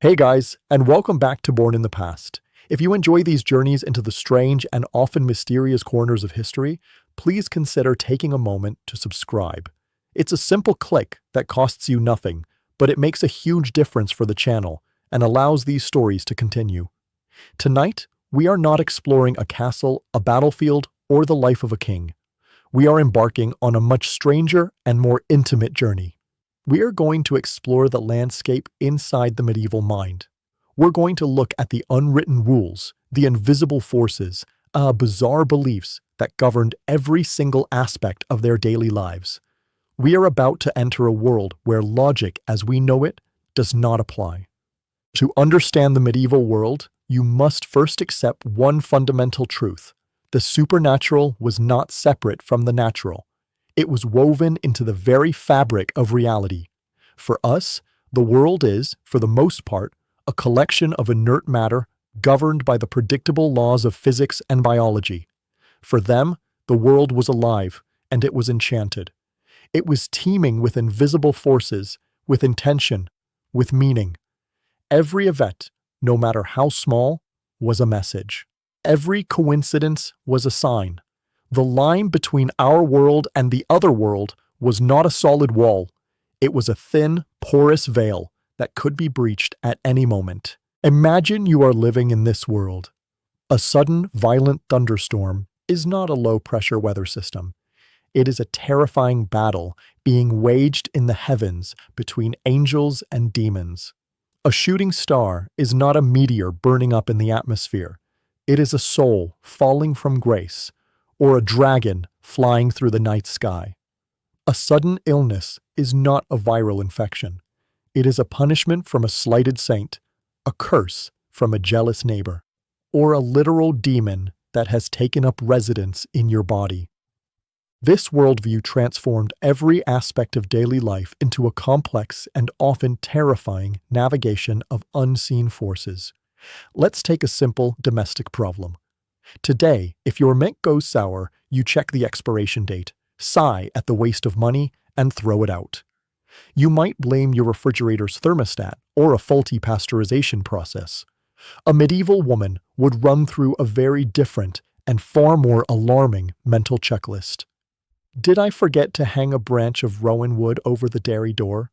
Hey guys, and welcome back to Born in the Past. If you enjoy these journeys into the strange and often mysterious corners of history, please consider taking a moment to subscribe. It's a simple click that costs you nothing, but it makes a huge difference for the channel and allows these stories to continue. Tonight, we are not exploring a castle, a battlefield, or the life of a king. We are embarking on a much stranger and more intimate journey. We are going to explore the landscape inside the medieval mind. We're going to look at the unwritten rules, the invisible forces, bizarre beliefs that governed every single aspect of their daily lives. We are about to enter a world where logic as we know it does not apply. To understand the medieval world, you must first accept one fundamental truth. The supernatural was not separate from the natural. It was woven into the very fabric of reality. For us, the world is, for the most part, a collection of inert matter governed by the predictable laws of physics and biology. For them, the world was alive, and it was enchanted. It was teeming with invisible forces, with intention, with meaning. Every event, no matter how small, was a message. Every coincidence was a sign. The line between our world and the other world was not a solid wall. It was a thin, porous veil that could be breached at any moment. Imagine you are living in this world. A sudden, violent thunderstorm is not a low-pressure weather system. It is a terrifying battle being waged in the heavens between angels and demons. A shooting star is not a meteor burning up in the atmosphere. It is a soul falling from grace, or a dragon flying through the night sky. A sudden illness is not a viral infection. It is a punishment from a slighted saint, a curse from a jealous neighbor, or a literal demon that has taken up residence in your body. This worldview transformed every aspect of daily life into a complex and often terrifying navigation of unseen forces. Let's take a simple domestic problem. Today, if your milk goes sour, you check the expiration date, sigh at the waste of money, and throw it out. You might blame your refrigerator's thermostat or a faulty pasteurization process. A medieval woman would run through a very different and far more alarming mental checklist. Did I forget to hang a branch of rowan wood over the dairy door?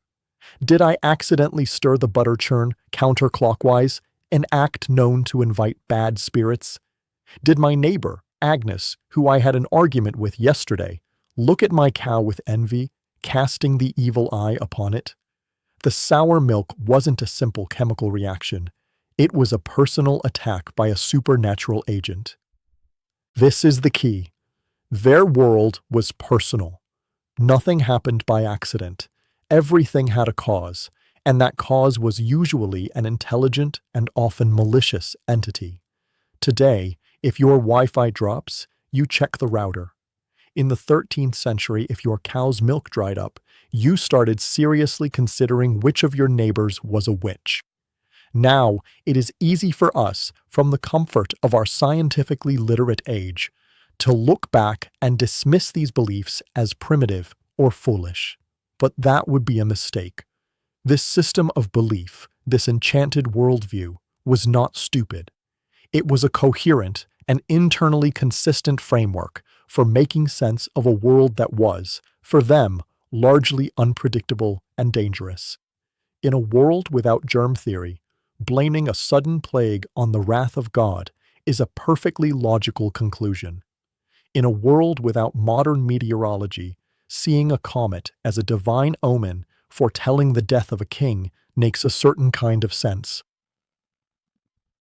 Did I accidentally stir the butter churn counterclockwise, an act known to invite bad spirits? Did my neighbor, Agnes, who I had an argument with yesterday, look at my cow with envy, casting the evil eye upon it? The sour milk wasn't a simple chemical reaction. It was a personal attack by a supernatural agent. This is the key. Their world was personal. Nothing happened by accident. Everything had a cause, and that cause was usually an intelligent and often malicious entity. Today, if your Wi-Fi drops, you check the router. In the 13th century, if your cow's milk dried up, you started seriously considering which of your neighbors was a witch. Now, it is easy for us, from the comfort of our scientifically literate age, to look back and dismiss these beliefs as primitive or foolish. But that would be a mistake. This system of belief, this enchanted worldview, was not stupid. It was a coherent and internally consistent framework for making sense of a world that was, for them, largely unpredictable and dangerous. In a world without germ theory, blaming a sudden plague on the wrath of God is a perfectly logical conclusion. In a world without modern meteorology, seeing a comet as a divine omen foretelling the death of a king makes a certain kind of sense.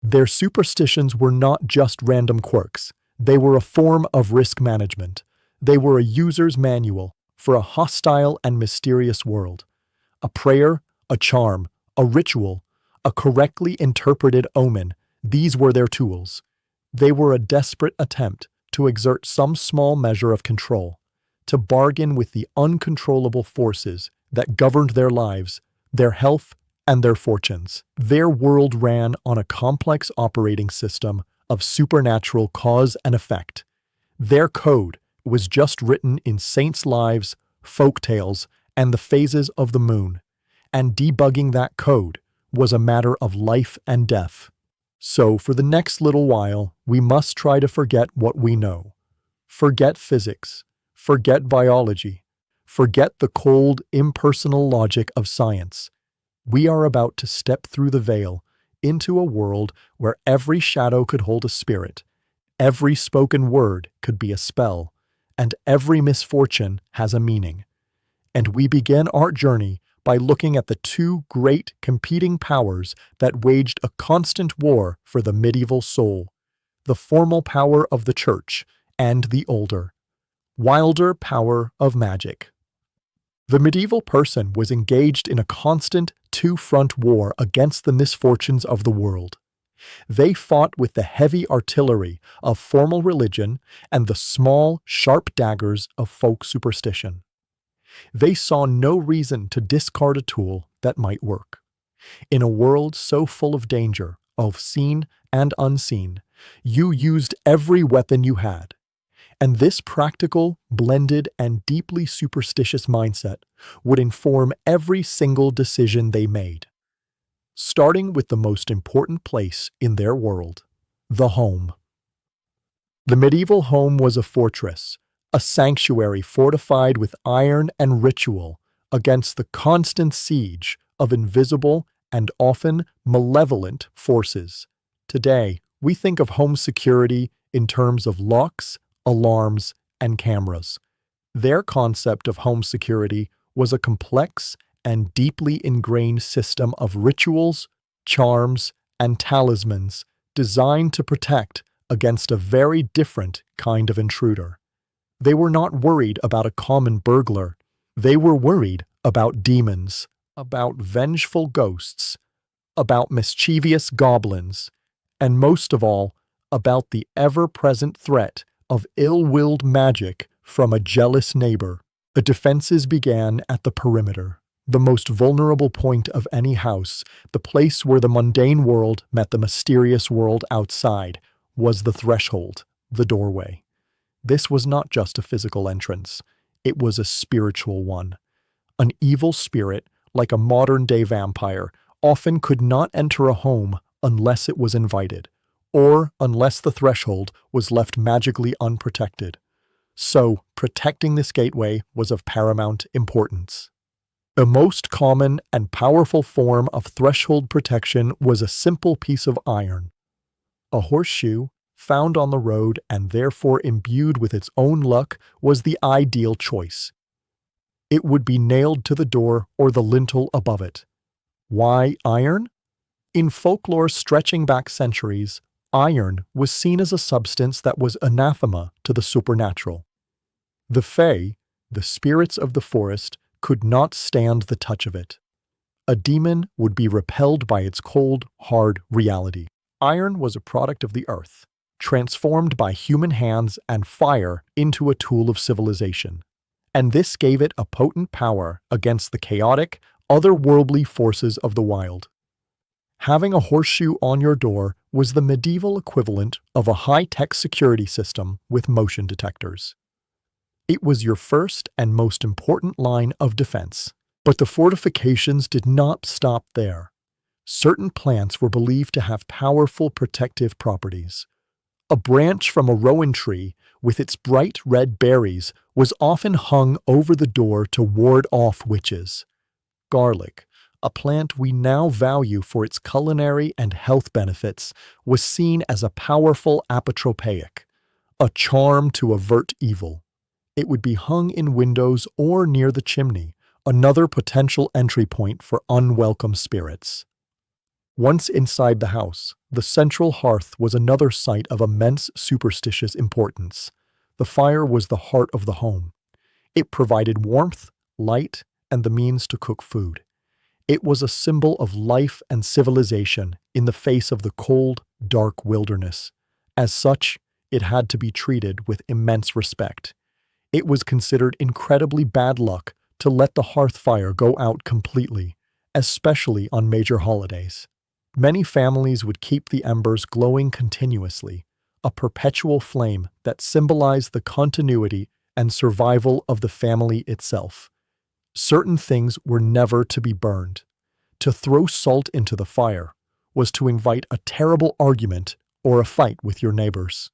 Their superstitions were not just random quirks. They were a form of risk management. They were a user's manual for a hostile and mysterious world. A prayer, a charm, a ritual, a correctly interpreted omen, these were their tools. They were a desperate attempt to exert some small measure of control, to bargain with the uncontrollable forces that governed their lives, their health, and their fortunes. Their world ran on a complex operating system of supernatural cause and effect. Their code was just written in saints' lives, folk tales, and the phases of the moon. And debugging that code was a matter of life and death. So, for the next little while, we must try to forget what we know. Forget physics. Forget biology. Forget the cold, impersonal logic of science. We are about to step through the veil into a world where every shadow could hold a spirit, every spoken word could be a spell, and every misfortune has a meaning. And we begin our journey by looking at the two great competing powers that waged a constant war for the medieval soul: the formal power of the church and the older, wilder power of magic. The medieval person was engaged in a constant two-front war against the misfortunes of the world. They fought with the heavy artillery of formal religion and the small, sharp daggers of folk superstition. They saw no reason to discard a tool that might work. In a world so full of danger, of seen and unseen, you used every weapon you had. And this practical, blended, and deeply superstitious mindset would inform every single decision they made. Starting with the most important place in their world, the home. The medieval home was a fortress, a sanctuary fortified with iron and ritual against the constant siege of invisible and often malevolent forces. Today, we think of home security in terms of locks, alarms, and cameras. Their concept of home security was a complex and deeply ingrained system of rituals, charms, and talismans designed to protect against a very different kind of intruder. They were not worried about a common burglar. They were worried about demons, about vengeful ghosts, about mischievous goblins, and most of all, about the ever-present threat of ill-willed magic from a jealous neighbor. The defenses began at the perimeter, the most vulnerable point of any house. The place where the mundane world met the mysterious world outside was the threshold, the doorway. This was not just a physical entrance. It was a spiritual one. An evil spirit, like a modern-day vampire, often could not enter a home unless it was invited, or unless the threshold was left magically unprotected. So, protecting this gateway was of paramount importance. The most common and powerful form of threshold protection was a simple piece of iron. A horseshoe, found on the road and therefore imbued with its own luck, was the ideal choice. It would be nailed to the door or the lintel above it. Why iron? In folklore stretching back centuries, iron was seen as a substance that was anathema to the supernatural. The Fae, the spirits of the forest, could not stand the touch of it. A demon would be repelled by its cold, hard reality. Iron was a product of the earth, transformed by human hands and fire into a tool of civilization. And this gave it a potent power against the chaotic, otherworldly forces of the wild. Having a horseshoe on your door was the medieval equivalent of a high-tech security system with motion detectors. It was your first and most important line of defense. But the fortifications did not stop there. Certain plants were believed to have powerful protective properties. A branch from a rowan tree, with its bright red berries, was often hung over the door to ward off witches. Garlic, a plant we now value for its culinary and health benefits, was seen as a powerful apotropaic, a charm to avert evil. It would be hung in windows or near the chimney, another potential entry point for unwelcome spirits. Once inside the house, the central hearth was another site of immense superstitious importance. The fire was the heart of the home. It provided warmth, light, and the means to cook food. It was a symbol of life and civilization in the face of the cold, dark wilderness. As such, it had to be treated with immense respect. It was considered incredibly bad luck to let the hearth fire go out completely, especially on major holidays. Many families would keep the embers glowing continuously, a perpetual flame that symbolized the continuity and survival of the family itself. Certain things were never to be burned. To throw salt into the fire was to invite a terrible argument or a fight with your neighbors.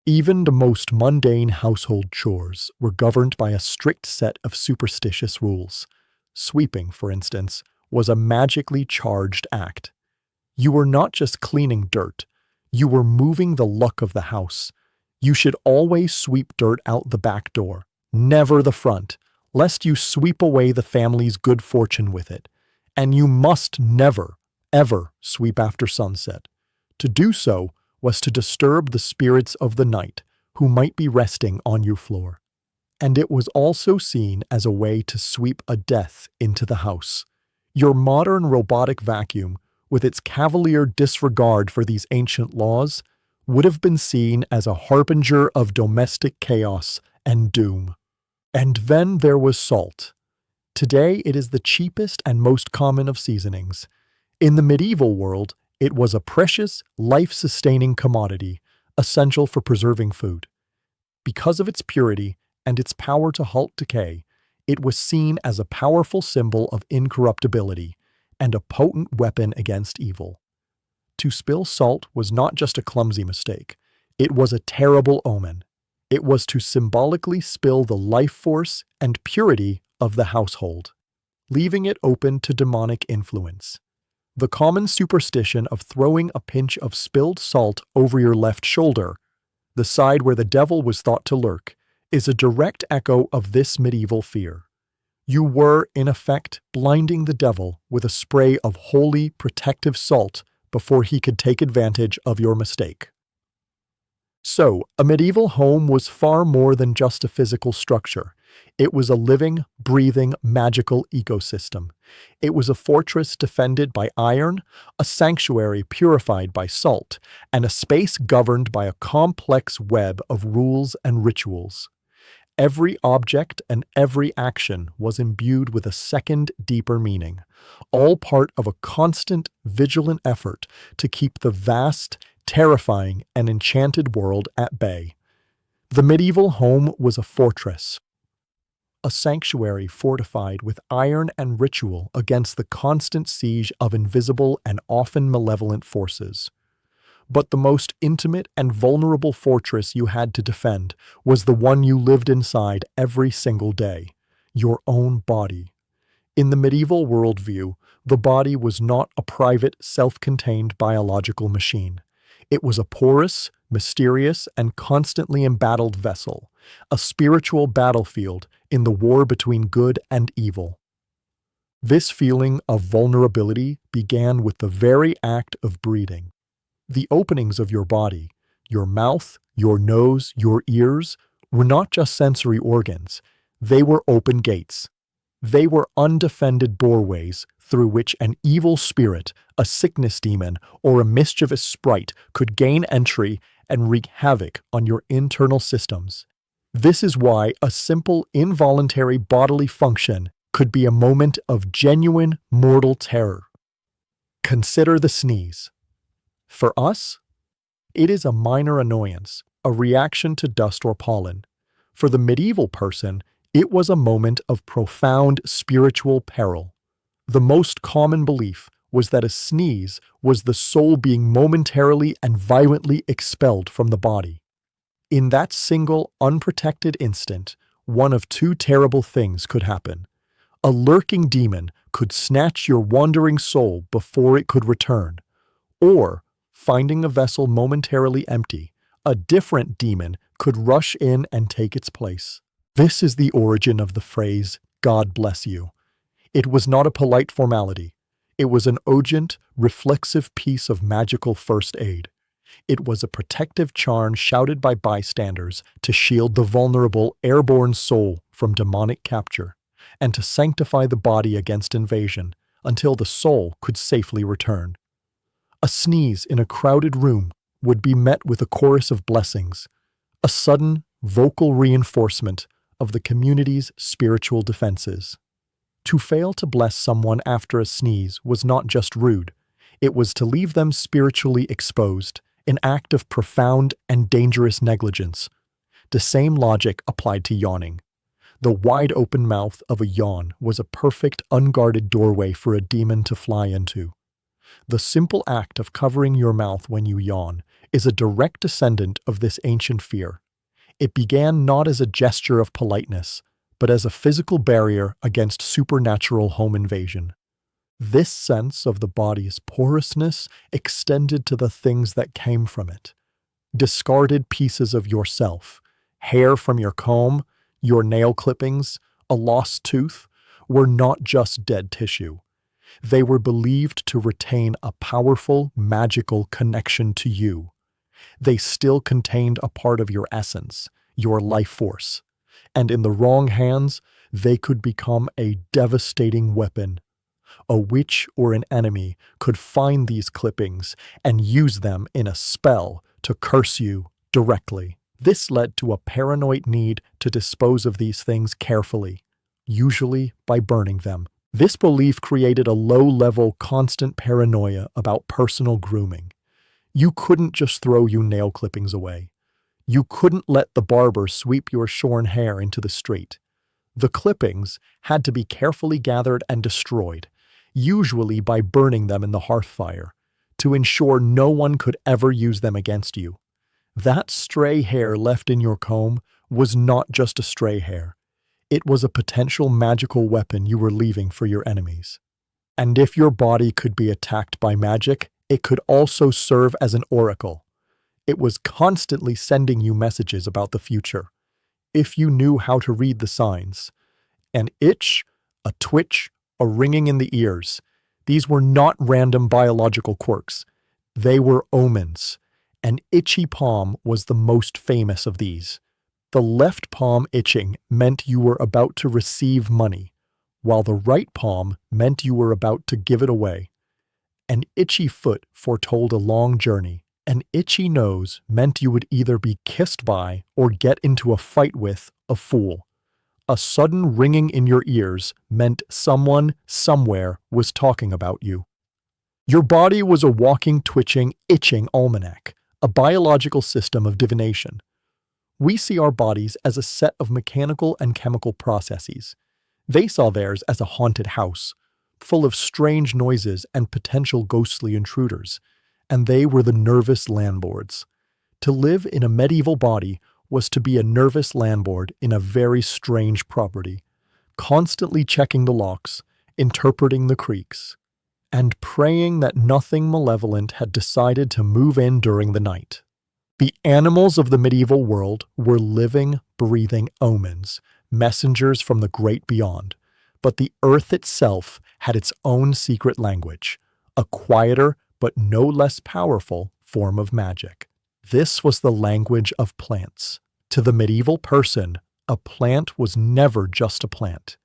Even the most mundane household chores were governed by a strict set of superstitious rules. Sweeping, for instance, was a magically charged act. You were not just cleaning dirt, you were moving the luck of the house. You should always sweep dirt out the back door, never the front, lest you sweep away the family's good fortune with it. And you must never, ever sweep after sunset. To do so was to disturb the spirits of the night who might be resting on your floor. And it was also seen as a way to sweep a death into the house. Your modern robotic vacuum, with its cavalier disregard for these ancient laws, would have been seen as a harbinger of domestic chaos and doom. And then there was salt. Today it is the cheapest and most common of seasonings. In the medieval world, it was a precious, life-sustaining commodity, essential for preserving food. Because of its purity and its power to halt decay, it was seen as a powerful symbol of incorruptibility and a potent weapon against evil. To spill salt was not just a clumsy mistake. It was a terrible omen. It was to symbolically spill the life force and purity of the household, leaving it open to demonic influence. The common superstition of throwing a pinch of spilled salt over your left shoulder, the side where the devil was thought to lurk, is a direct echo of this medieval fear. You were, in effect, blinding the devil with a spray of holy, protective salt before he could take advantage of your mistake. So, a medieval home was far more than just a physical structure. It was a living, breathing, magical ecosystem. It was a fortress defended by iron, a sanctuary purified by salt, and a space governed by a complex web of rules and rituals. Every object and every action was imbued with a second, deeper meaning, all part of a constant, vigilant effort to keep the vast, terrifying, and enchanted world at bay. The medieval home was a fortress, a sanctuary fortified with iron and ritual against the constant siege of invisible and often malevolent forces. But the most intimate and vulnerable fortress you had to defend was the one you lived inside every single day, your own body. In the medieval worldview, the body was not a private, self-contained biological machine. It was a porous, mysterious, and constantly embattled vessel, a spiritual battlefield in the war between good and evil. This feeling of vulnerability began with the very act of breathing. The openings of your body, your mouth, your nose, your ears, were not just sensory organs. They were open gates. They were undefended doorways through which an evil spirit, a sickness demon, or a mischievous sprite could gain entry and wreak havoc on your internal systems. This is why a simple, involuntary bodily function could be a moment of genuine mortal terror. Consider the sneeze. For us, it is a minor annoyance, a reaction to dust or pollen. For the medieval person, it was a moment of profound spiritual peril. The most common belief was that a sneeze was the soul being momentarily and violently expelled from the body. In that single, unprotected instant, one of two terrible things could happen. A lurking demon could snatch your wandering soul before it could return, or, finding a vessel momentarily empty, a different demon could rush in and take its place. This is the origin of the phrase, "God bless you." It was not a polite formality. It was an urgent, reflexive piece of magical first aid. It was a protective charm shouted by bystanders to shield the vulnerable, airborne soul from demonic capture, and to sanctify the body against invasion until the soul could safely return. A sneeze in a crowded room would be met with a chorus of blessings, a sudden, vocal reinforcement of the community's spiritual defenses. To fail to bless someone after a sneeze was not just rude, it was to leave them spiritually exposed, an act of profound and dangerous negligence. The same logic applied to yawning. The wide-open mouth of a yawn was a perfect, unguarded doorway for a demon to fly into. The simple act of covering your mouth when you yawn is a direct descendant of this ancient fear. It began not as a gesture of politeness, but as a physical barrier against supernatural home invasion. This sense of the body's porousness extended to the things that came from it. Discarded pieces of yourself, hair from your comb, your nail clippings, a lost tooth, were not just dead tissue. They were believed to retain a powerful, magical connection to you. They still contained a part of your essence, your life force. And in the wrong hands, they could become a devastating weapon. A witch or an enemy could find these clippings and use them in a spell to curse you directly. This led to a paranoid need to dispose of these things carefully, usually by burning them. This belief created a low-level, constant paranoia about personal grooming. You couldn't just throw your nail clippings away. You couldn't let the barber sweep your shorn hair into the street. The clippings had to be carefully gathered and destroyed, usually by burning them in the hearth fire, to ensure no one could ever use them against you. That stray hair left in your comb was not just a stray hair. It was a potential magical weapon you were leaving for your enemies. And if your body could be attacked by magic, it could also serve as an oracle. It was constantly sending you messages about the future. If you knew how to read the signs, an itch, a twitch, a ringing in the ears, these were not random biological quirks. They were omens. An itchy palm was the most famous of these. The left palm itching meant you were about to receive money, while the right palm meant you were about to give it away. An itchy foot foretold a long journey. An itchy nose meant you would either be kissed by or get into a fight with a fool. A sudden ringing in your ears meant someone, somewhere, was talking about you. Your body was a walking, twitching, itching almanac, a biological system of divination. We see our bodies as a set of mechanical and chemical processes. They saw theirs as a haunted house, full of strange noises and potential ghostly intruders, and they were the nervous landlords. To live in a medieval body was to be a nervous landlord in a very strange property, constantly checking the locks, interpreting the creaks, and praying that nothing malevolent had decided to move in during the night. The animals of the medieval world were living, breathing omens, messengers from the great beyond, but the earth itself had its own secret language, a quieter but no less powerful form of magic. This was the language of plants. To the medieval person, a plant was never just a plant.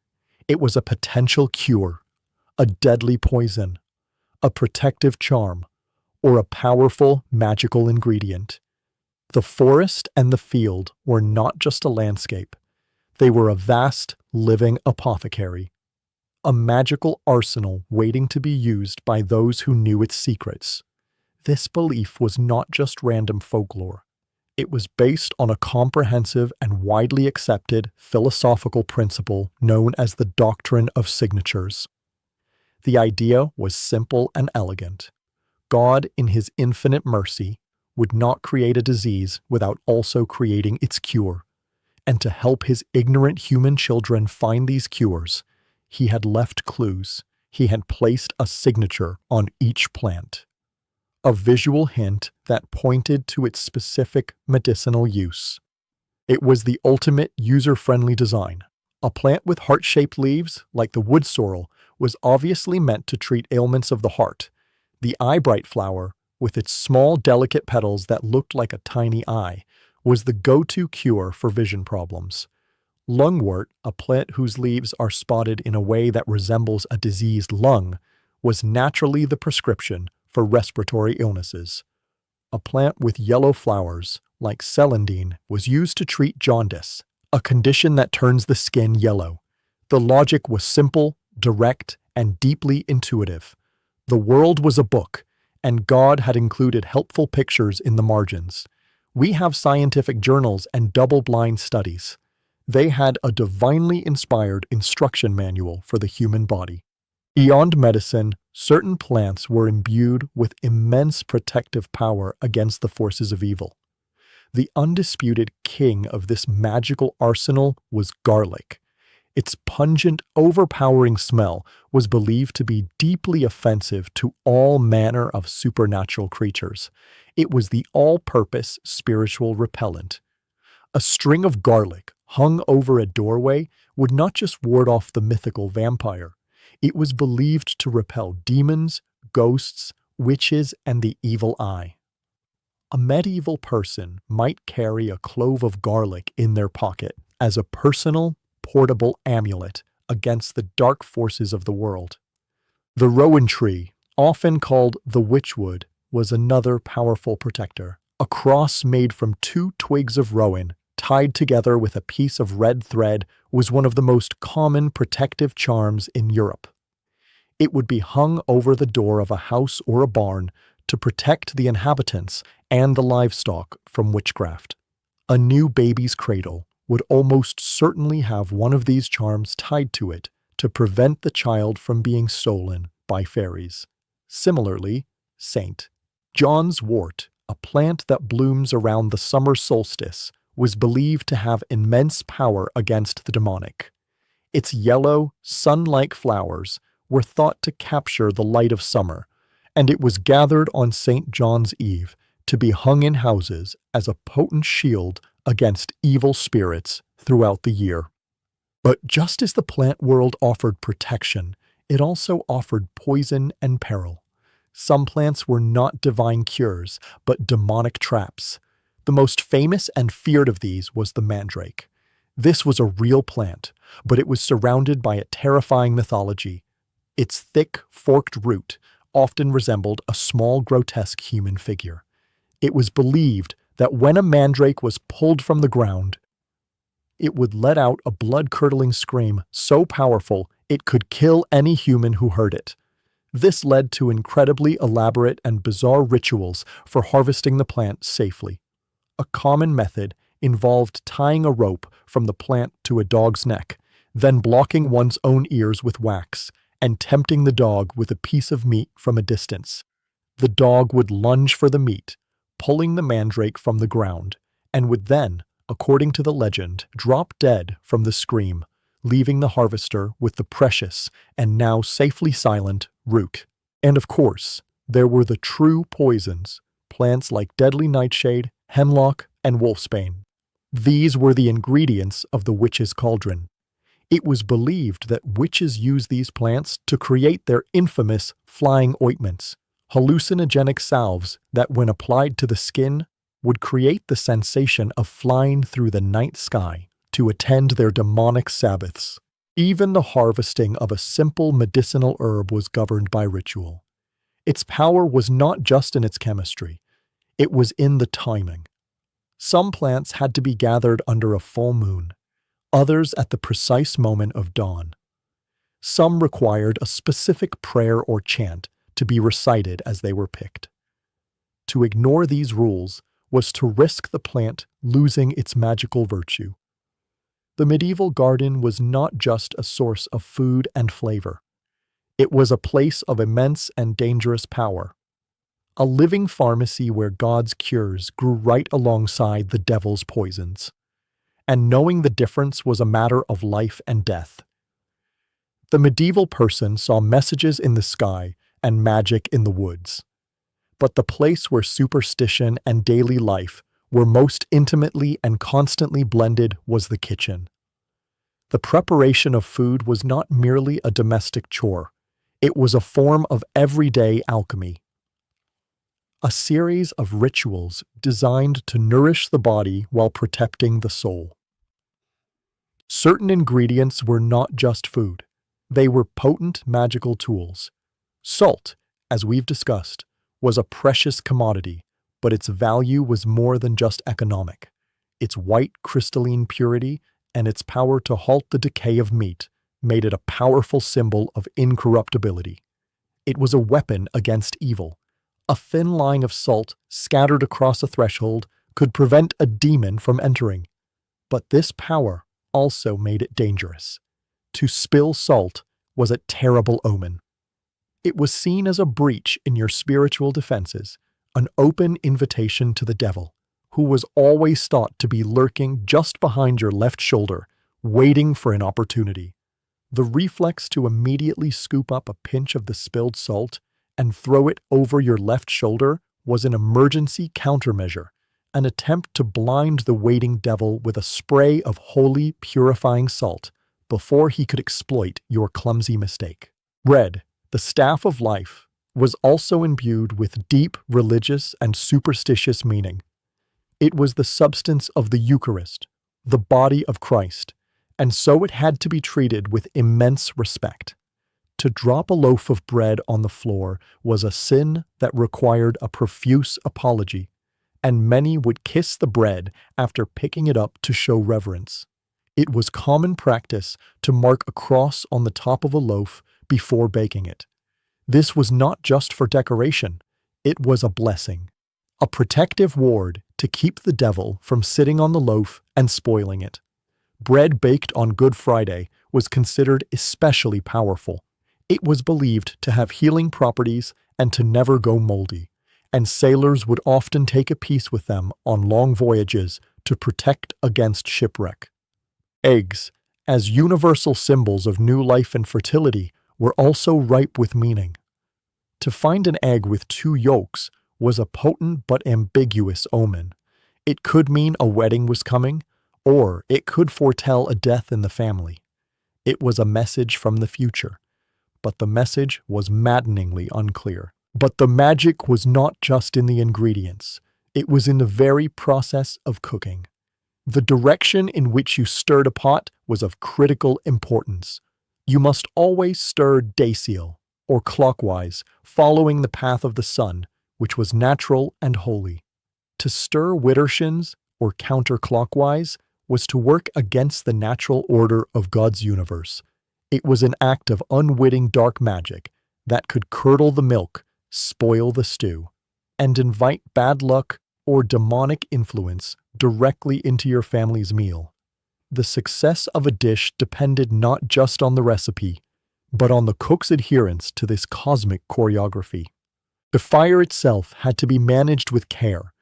It was a potential cure, a deadly poison, a protective charm, or a powerful magical ingredient. The forest and the field were not just a landscape. They were a vast, living apothecary, a magical arsenal waiting to be used by those who knew its secrets. This belief was not just random folklore. It was based on a comprehensive and widely accepted philosophical principle known as the doctrine of signatures. The idea was simple and elegant. God, in his infinite mercy, would not create a disease without also creating its cure. And to help his ignorant human children find these cures, he had left clues. He had placed a signature on each plant, a visual hint that pointed to its specific medicinal use. It was the ultimate user-friendly design. A plant with heart-shaped leaves, like the wood sorrel, was obviously meant to treat ailments of the heart. The eyebright flower, with its small, delicate petals that looked like a tiny eye, was the go-to cure for vision problems. Lungwort, a plant whose leaves are spotted in a way that resembles a diseased lung, was naturally the prescription for respiratory illnesses. A plant with yellow flowers, like celandine, was used to treat jaundice, a condition that turns the skin yellow. The logic was simple, direct, and deeply intuitive. The world was a book, and God had included helpful pictures in the margins. We have scientific journals and double-blind studies. They had a divinely inspired instruction manual for the human body. Beyond medicine, certain plants were imbued with immense protective power against the forces of evil. The undisputed king of this magical arsenal was garlic. Its pungent, overpowering smell was believed to be deeply offensive to all manner of supernatural creatures. It was the all-purpose spiritual repellent. A string of garlic hung over a doorway would not just ward off the mythical vampire. It was believed to repel demons, ghosts, witches, and the evil eye. A medieval person might carry a clove of garlic in their pocket as a personal, portable amulet against the dark forces of the world. The rowan tree, often called the witchwood, was another powerful protector. A cross made from 2 twigs of rowan, tied together with a piece of red thread, was one of the most common protective charms in Europe. It would be hung over the door of a house or a barn to protect the inhabitants and the livestock from witchcraft. A new baby's cradle would almost certainly have one of these charms tied to it to prevent the child from being stolen by fairies. Similarly, St. John's wort, a plant that blooms around the summer solstice, was believed to have immense power against the demonic. Its yellow, sun-like flowers were thought to capture the light of summer, and it was gathered on St. John's Eve to be hung in houses as a potent shield against evil spirits throughout the year. But just as the plant world offered protection, it also offered poison and peril. Some plants were not divine cures, but demonic traps. The most famous and feared of these was the mandrake. This was a real plant, but it was surrounded by a terrifying mythology. Its thick, forked root often resembled a small, grotesque human figure. It was believed that when a mandrake was pulled from the ground, it would let out a blood-curdling scream so powerful it could kill any human who heard it. This led to incredibly elaborate and bizarre rituals for harvesting the plant safely. A common method involved tying a rope from the plant to a dog's neck, then blocking one's own ears with wax, and tempting the dog with a piece of meat from a distance. The dog would lunge for the meat, pulling the mandrake from the ground, and would then, according to the legend, drop dead from the scream, leaving the harvester with the precious and now safely silent root. And of course, there were the true poisons, plants like deadly nightshade, hemlock, and wolfsbane. These were the ingredients of the witch's cauldron. It was believed that witches used these plants to create their infamous flying ointments, hallucinogenic salves that, when applied to the skin, would create the sensation of flying through the night sky to attend their demonic sabbaths. Even the harvesting of a simple medicinal herb was governed by ritual. Its power was not just in its chemistry, it was in the timing. Some plants had to be gathered under a full moon, others at the precise moment of dawn. Some required a specific prayer or chant to be recited as they were picked. To ignore these rules was to risk the plant losing its magical virtue. The medieval garden was not just a source of food and flavor. It was a place of immense and dangerous power. A living pharmacy where God's cures grew right alongside the devil's poisons. And knowing the difference was a matter of life and death. The medieval person saw messages in the sky and magic in the woods. But the place where superstition and daily life were most intimately and constantly blended was the kitchen. The preparation of food was not merely a domestic chore. It was a form of everyday alchemy. A series of rituals designed to nourish the body while protecting the soul. Certain ingredients were not just food. They were potent magical tools. Salt, as we've discussed, was a precious commodity, but its value was more than just economic. Its white crystalline purity and its power to halt the decay of meat made it a powerful symbol of incorruptibility. It was a weapon against evil. A thin line of salt scattered across a threshold could prevent a demon from entering. But this power also made it dangerous. To spill salt was a terrible omen. It was seen as a breach in your spiritual defenses, an open invitation to the devil, who was always thought to be lurking just behind your left shoulder, waiting for an opportunity. The reflex to immediately scoop up a pinch of the spilled salt and throw it over your left shoulder was an emergency countermeasure, an attempt to blind the waiting devil with a spray of holy, purifying salt before he could exploit your clumsy mistake. Bread, the staff of life, was also imbued with deep religious and superstitious meaning. It was the substance of the Eucharist, the body of Christ, and so it had to be treated with immense respect. To drop a loaf of bread on the floor was a sin that required a profuse apology, and many would kiss the bread after picking it up to show reverence. It was common practice to mark a cross on the top of a loaf before baking it. This was not just for decoration, it was a blessing, a protective ward to keep the devil from sitting on the loaf and spoiling it. Bread baked on Good Friday was considered especially powerful. It was believed to have healing properties and to never go moldy, and sailors would often take a piece with them on long voyages to protect against shipwreck. Eggs, as universal symbols of new life and fertility, were also ripe with meaning. To find an egg with two yolks was a potent but ambiguous omen. It could mean a wedding was coming, or it could foretell a death in the family. It was a message from the future, but the message was maddeningly unclear. But the magic was not just in the ingredients. It was in the very process of cooking. The direction in which you stirred a pot was of critical importance. You must always stir decile, or clockwise, following the path of the sun, which was natural and holy. To stir widdershins, or counterclockwise, was to work against the natural order of God's universe. It was an act of unwitting dark magic that could curdle the milk, spoil the stew, and invite bad luck or demonic influence directly into your family's meal. The success of a dish depended not just on the recipe, but on the cook's adherence to this cosmic choreography. The fire itself had to be managed with care.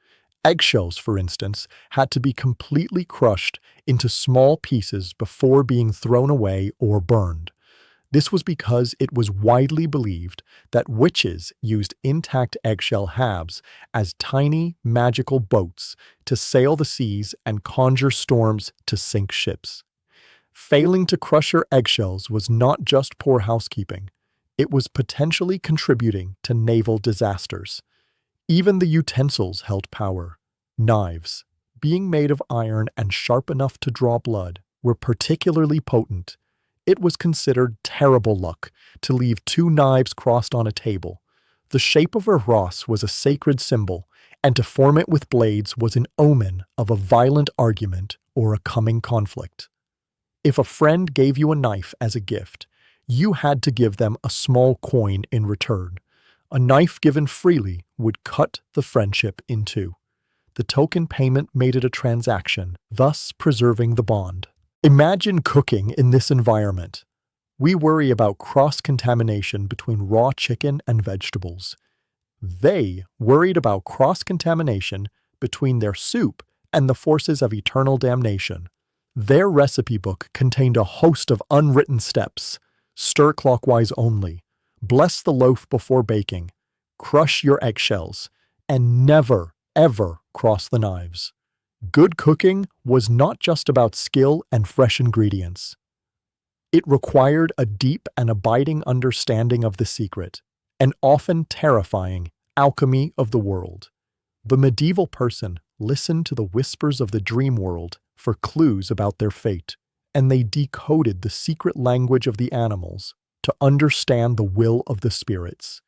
Eggshells, for instance, had to be completely crushed into small pieces before being thrown away or burned. This was because it was widely believed that witches used intact eggshell halves as tiny, magical boats to sail the seas and conjure storms to sink ships. Failing to crush your eggshells was not just poor housekeeping, it was potentially contributing to naval disasters. Even the utensils held power. Knives, being made of iron and sharp enough to draw blood, were particularly potent. It was considered terrible luck to leave two knives crossed on a table. The shape of a cross was a sacred symbol, and to form it with blades was an omen of a violent argument or a coming conflict. If a friend gave you a knife as a gift, you had to give them a small coin in return. A knife given freely would cut the friendship in two. The token payment made it a transaction, thus preserving the bond. Imagine cooking in this environment. We worry about cross-contamination between raw chicken and vegetables. They worried about cross-contamination between their soup and the forces of eternal damnation. Their recipe book contained a host of unwritten steps. Stir clockwise only. Bless the loaf before baking. Crush your eggshells. And never, ever cross the knives. Good cooking was not just about skill and fresh ingredients. It required a deep and abiding understanding of the secret, an often terrifying alchemy of the world. The medieval person listened to the whispers of the dream world for clues about their fate, and they decoded the secret language of the animals to understand the will of the spirits.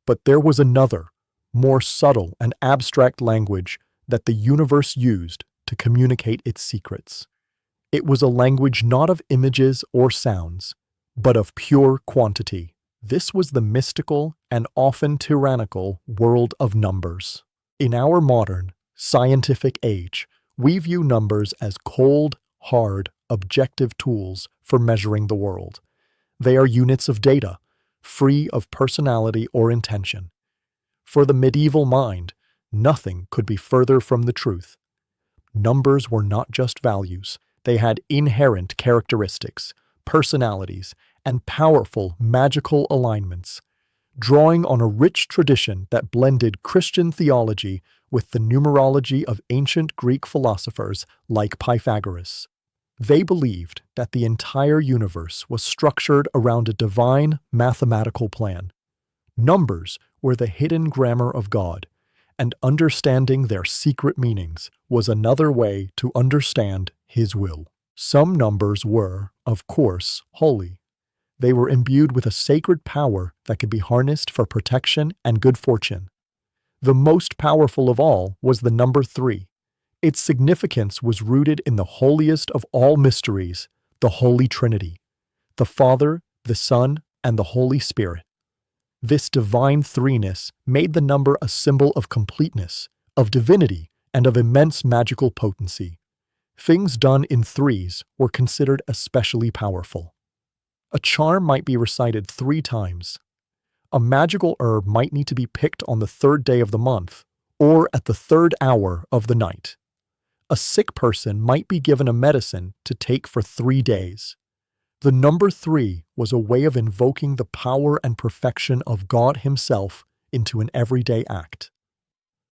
But there was another, more subtle and abstract language that the universe used to communicate its secrets. It was a language not of images or sounds, but of pure quantity. This was the mystical and often tyrannical world of numbers. In our modern, scientific age, we view numbers as cold, hard, objective tools for measuring the world. They are units of data, free of personality or intention. For the medieval mind, nothing could be further from the truth. Numbers were not just values, they had inherent characteristics, personalities, and powerful magical alignments. Drawing on a rich tradition that blended Christian theology with the numerology of ancient Greek philosophers like Pythagoras. They believed that the entire universe was structured around a divine mathematical plan. Numbers were the hidden grammar of God, and understanding their secret meanings was another way to understand His will. Some numbers were, of course, holy. They were imbued with a sacred power that could be harnessed for protection and good fortune. The most powerful of all was the number 3. Its significance was rooted in the holiest of all mysteries, the Holy Trinity, the Father, the Son, and the Holy Spirit. This divine threeness made the number a symbol of completeness, of divinity, and of immense magical potency. Things done in threes were considered especially powerful. A charm might be recited 3 times. A magical herb might need to be picked on the 3rd day of the month, or at the 3rd hour of the night. A sick person might be given a medicine to take for 3 days. The number 3 was a way of invoking the power and perfection of God Himself into an everyday act.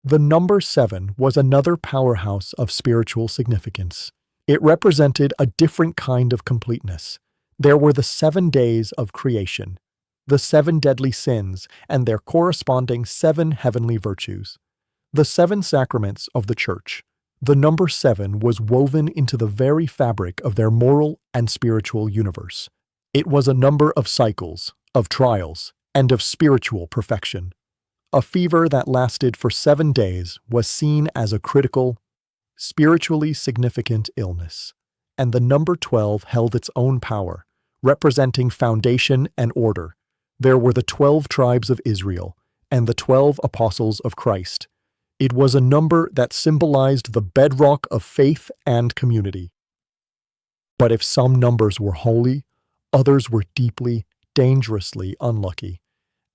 The number 7 was another powerhouse of spiritual significance. It represented a different kind of completeness. There were the 7 days of creation, the 7 deadly sins and their corresponding 7 heavenly virtues, the 7 sacraments of the Church. The number 7 was woven into the very fabric of their moral and spiritual universe. It was a number of cycles, of trials, and of spiritual perfection. A fever that lasted for 7 days was seen as a critical, spiritually significant illness, and the number 12 held its own power, representing foundation and order. There were the 12 tribes of Israel and the 12 apostles of Christ. It was a number that symbolized the bedrock of faith and community. But if some numbers were holy, others were deeply, dangerously unlucky,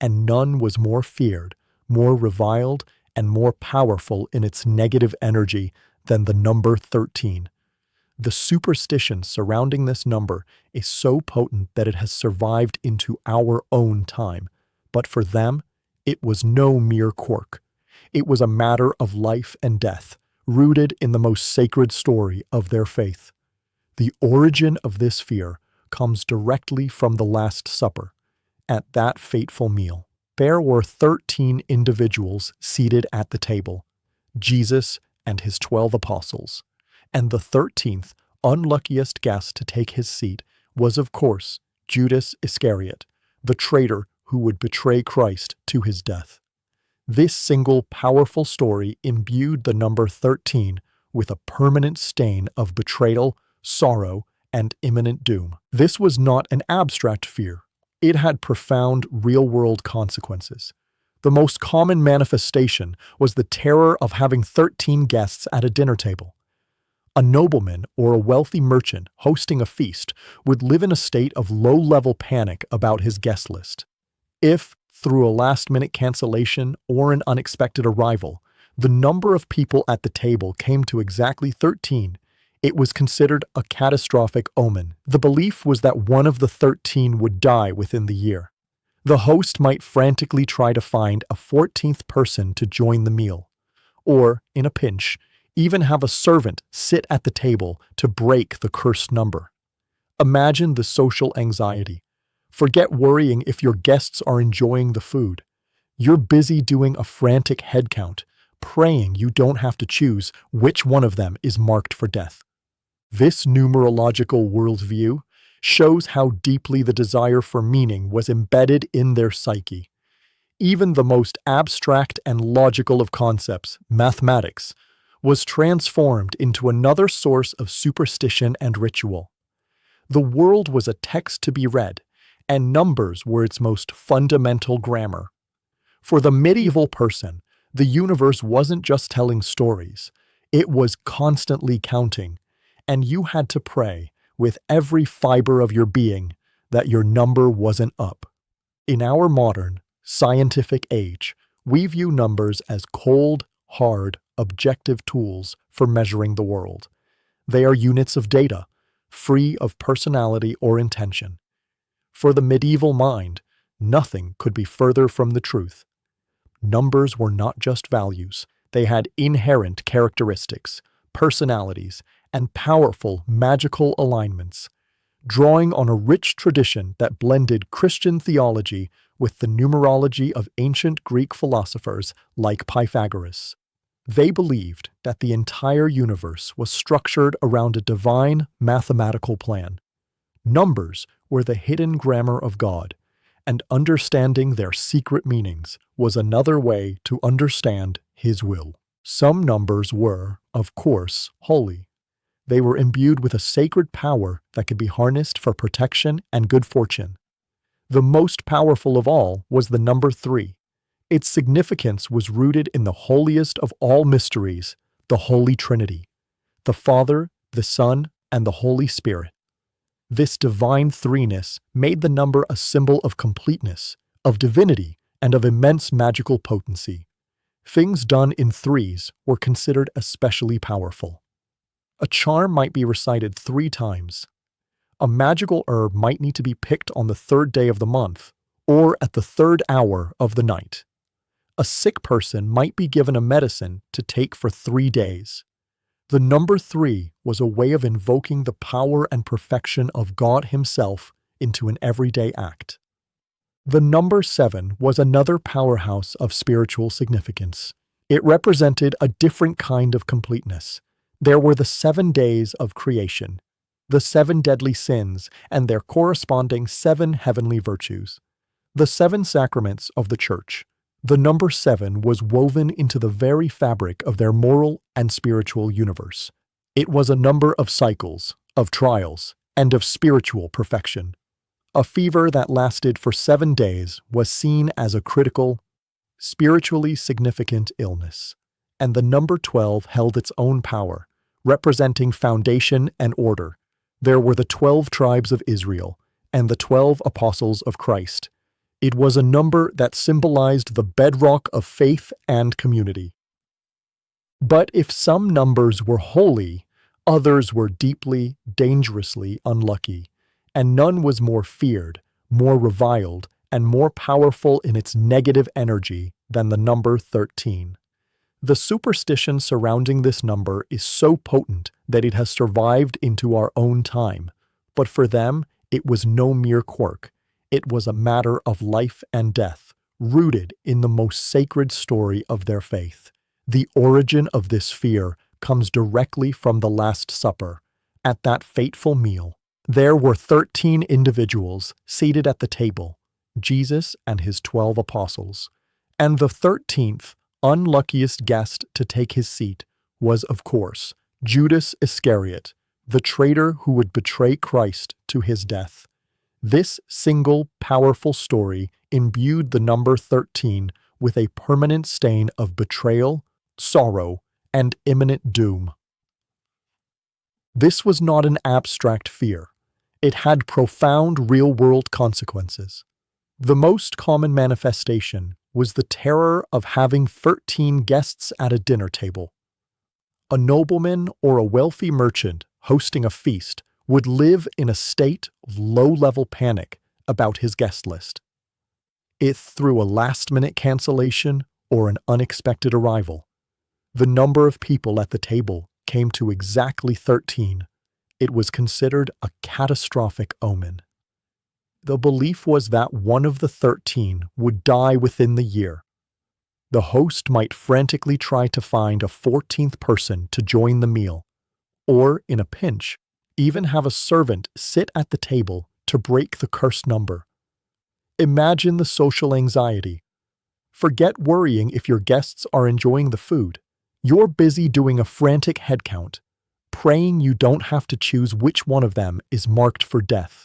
and none was more feared, more reviled, and more powerful in its negative energy than the number 13. The superstition surrounding this number is so potent that it has survived into our own time. But for them, it was no mere quirk. It was a matter of life and death, rooted in the most sacred story of their faith. The origin of this fear comes directly from the Last Supper. At that fateful meal, there were 13 individuals seated at the table, Jesus and His 12 apostles. And the 13th, unluckiest guest to take his seat was, of course, Judas Iscariot, the traitor who would betray Christ to his death. This single powerful story imbued the number 13 with a permanent stain of betrayal, sorrow, and imminent doom. This was not an abstract fear. It had profound, real-world consequences. The most common manifestation was the terror of having 13 guests at a dinner table. A nobleman or a wealthy merchant hosting a feast would live in a state of low-level panic about his guest list. If, through a last-minute cancellation or an unexpected arrival, the number of people at the table came to exactly 13, it was considered a catastrophic omen. The belief was that one of the 13 would die within the year. The host might frantically try to find a 14th person to join the meal, or, in a pinch, even have a servant sit at the table to break the cursed number. Imagine the social anxiety. Forget worrying if your guests are enjoying the food. You're busy doing a frantic head count, praying you don't have to choose which one of them is marked for death. This numerological worldview shows how deeply the desire for meaning was embedded in their psyche. Even the most abstract and logical of concepts, mathematics, was transformed into another source of superstition and ritual. The world was a text to be read, and numbers were its most fundamental grammar. For the medieval person, the universe wasn't just telling stories, it was constantly counting, and you had to pray, with every fiber of your being that your number wasn't up. In our modern, scientific age, we view numbers as cold, hard, objective tools for measuring the world. They are units of data, free of personality or intention. For the medieval mind, nothing could be further from the truth. Numbers were not just values, they had inherent characteristics, personalities, and powerful magical alignments. Drawing on a rich tradition that blended Christian theology with the numerology of ancient Greek philosophers like Pythagoras. They believed that the entire universe was structured around a divine mathematical plan. Numbers were the hidden grammar of God, and understanding their secret meanings was another way to understand His will. Some numbers were, of course, holy. They were imbued with a sacred power that could be harnessed for protection and good fortune. The most powerful of all was the number 3. Its significance was rooted in the holiest of all mysteries, the Holy Trinity, the Father, the Son, and the Holy Spirit. This divine threeness made the number a symbol of completeness, of divinity, and of immense magical potency. Things done in threes were considered especially powerful. A charm might be recited 3 times. A magical herb might need to be picked on the 3rd day of the month, or at the 3rd hour of the night. A sick person might be given a medicine to take for 3 days. The number 3 was a way of invoking the power and perfection of God Himself into an everyday act. The number 7 was another powerhouse of spiritual significance. It represented a different kind of completeness. There were the 7 days of creation, the 7 deadly sins and their corresponding 7 heavenly virtues, the 7 sacraments of the Church. The number 7 was woven into the very fabric of their moral and spiritual universe. It was a number of cycles, of trials, and of spiritual perfection. A fever that lasted for 7 days was seen as a critical, spiritually significant illness, and the number 12 held its own power, representing foundation and order. There were the 12 tribes of Israel and the 12 apostles of Christ. It was a number that symbolized the bedrock of faith and community. But if some numbers were holy, others were deeply, dangerously unlucky, and none was more feared, more reviled, and more powerful in its negative energy than the number 13. The superstition surrounding this number is so potent that it has survived into our own time, but for them, it was no mere quirk. It was a matter of life and death, rooted in the most sacred story of their faith. The origin of this fear comes directly from the Last Supper. At that fateful meal, there were 13 individuals seated at the table, Jesus and His 12 apostles, and the 13th, unluckiest guest to take his seat was, of course, Judas Iscariot, the traitor who would betray Christ to his death. This single, powerful story imbued the number 13 with a permanent stain of betrayal, sorrow, and imminent doom. This was not an abstract fear. It had profound real-world consequences. The most common manifestation was the terror of having 13 guests at a dinner table. A nobleman or a wealthy merchant hosting a feast would live in a state of low-level panic about his guest list. If through a last-minute cancellation or an unexpected arrival, the number of people at the table came to exactly 13, it was considered a catastrophic omen. The belief was that one of the 13 would die within the year. The host might frantically try to find a 14th person to join the meal, or, in a pinch, even have a servant sit at the table to break the cursed number. Imagine the social anxiety. Forget worrying if your guests are enjoying the food. You're busy doing a frantic head count, praying you don't have to choose which one of them is marked for death.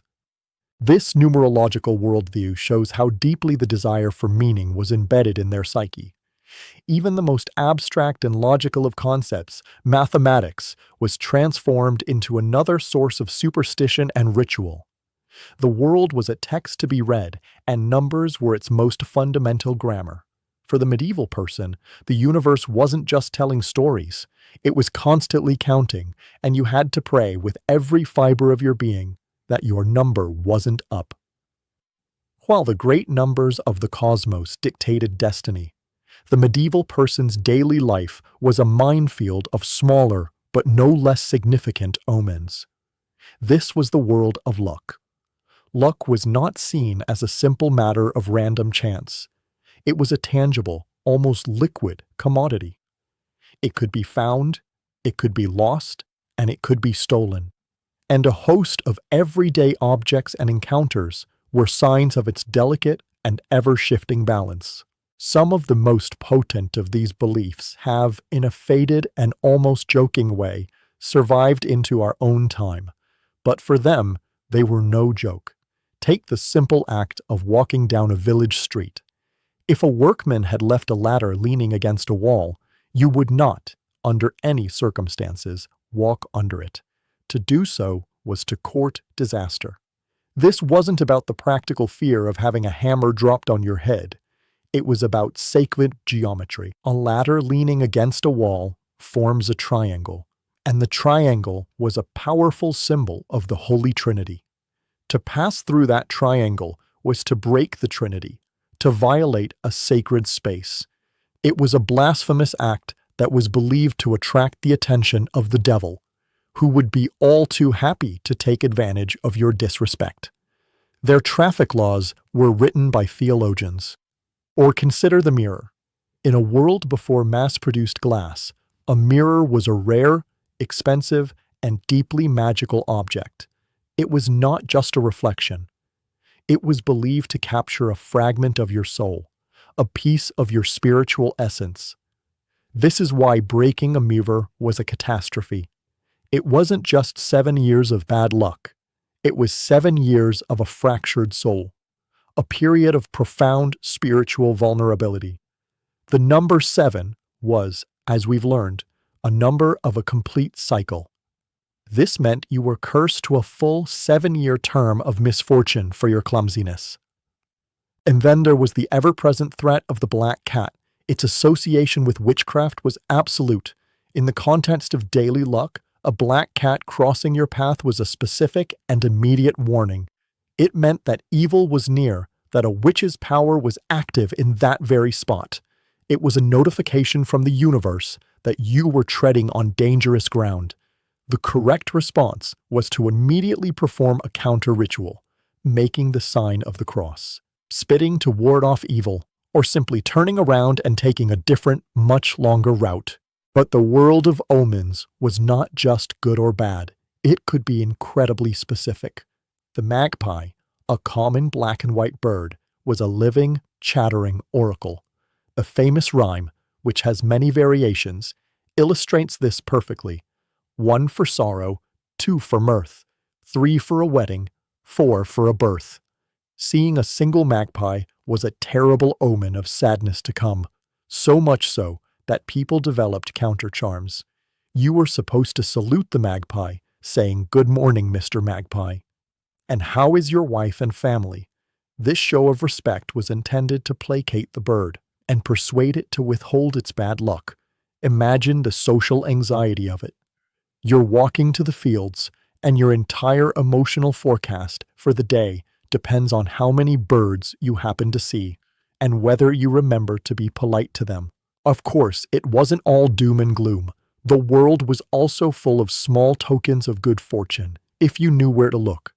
This numerological worldview shows how deeply the desire for meaning was embedded in their psyche. Even the most abstract and logical of concepts, mathematics, was transformed into another source of superstition and ritual. The world was a text to be read, and numbers were its most fundamental grammar. For the medieval person, the universe wasn't just telling stories, it was constantly counting, and you had to pray with every fiber of your being that your number wasn't up. While the great numbers of the cosmos dictated destiny, the medieval person's daily life was a minefield of smaller but no less significant omens. This was the world of luck. Luck was not seen as a simple matter of random chance. It was a tangible, almost liquid commodity. It could be found, it could be lost, and it could be stolen. And a host of everyday objects and encounters were signs of its delicate and ever-shifting balance. Some of the most potent of these beliefs have, in a faded and almost joking way, survived into our own time. But for them, they were no joke. Take the simple act of walking down a village street. If a workman had left a ladder leaning against a wall, you would not, under any circumstances, walk under it. To do so was to court disaster. This wasn't about the practical fear of having a hammer dropped on your head. It was about sacred geometry. A ladder leaning against a wall forms a triangle, and the triangle was a powerful symbol of the Holy Trinity. To pass through that triangle was to break the Trinity, to violate a sacred space. It was a blasphemous act that was believed to attract the attention of the devil, who would be all too happy to take advantage of your disrespect. Their traffic laws were written by theologians. Or consider the mirror. In a world before mass-produced glass, a mirror was a rare, expensive, and deeply magical object. It was not just a reflection. It was believed to capture a fragment of your soul, a piece of your spiritual essence. This is why breaking a mirror was a catastrophe. It wasn't just 7 years of bad luck. It was 7 years of a fractured soul, a period of profound spiritual vulnerability. The number 7 was, as we've learned, a number of a complete cycle. This meant you were cursed to a full 7-year term of misfortune for your clumsiness. And then there was the ever-present threat of the black cat. Its association with witchcraft was absolute. In the context of daily luck, a black cat crossing your path was a specific and immediate warning. It meant that evil was near, that a witch's power was active in that very spot. It was a notification from the universe that you were treading on dangerous ground. The correct response was to immediately perform a counter-ritual, making the sign of the cross, spitting to ward off evil, or simply turning around and taking a different, much longer route. But the world of omens was not just good or bad. It could be incredibly specific. The magpie, a common black and white bird, was a living, chattering oracle. A famous rhyme, which has many variations, illustrates this perfectly. 1 for sorrow, 2 for mirth, 3 for a wedding, 4 for a birth. Seeing a single magpie was a terrible omen of sadness to come, so much so that people developed counter-charms. You were supposed to salute the magpie, saying, "Good morning, Mr. Magpie." And how is your wife and family? This show of respect was intended to placate the bird and persuade it to withhold its bad luck. Imagine the social anxiety of it. You're walking to the fields, and your entire emotional forecast for the day depends on how many birds you happen to see and whether you remember to be polite to them. Of course, it wasn't all doom and gloom. The world was also full of small tokens of good fortune, if you knew where to look.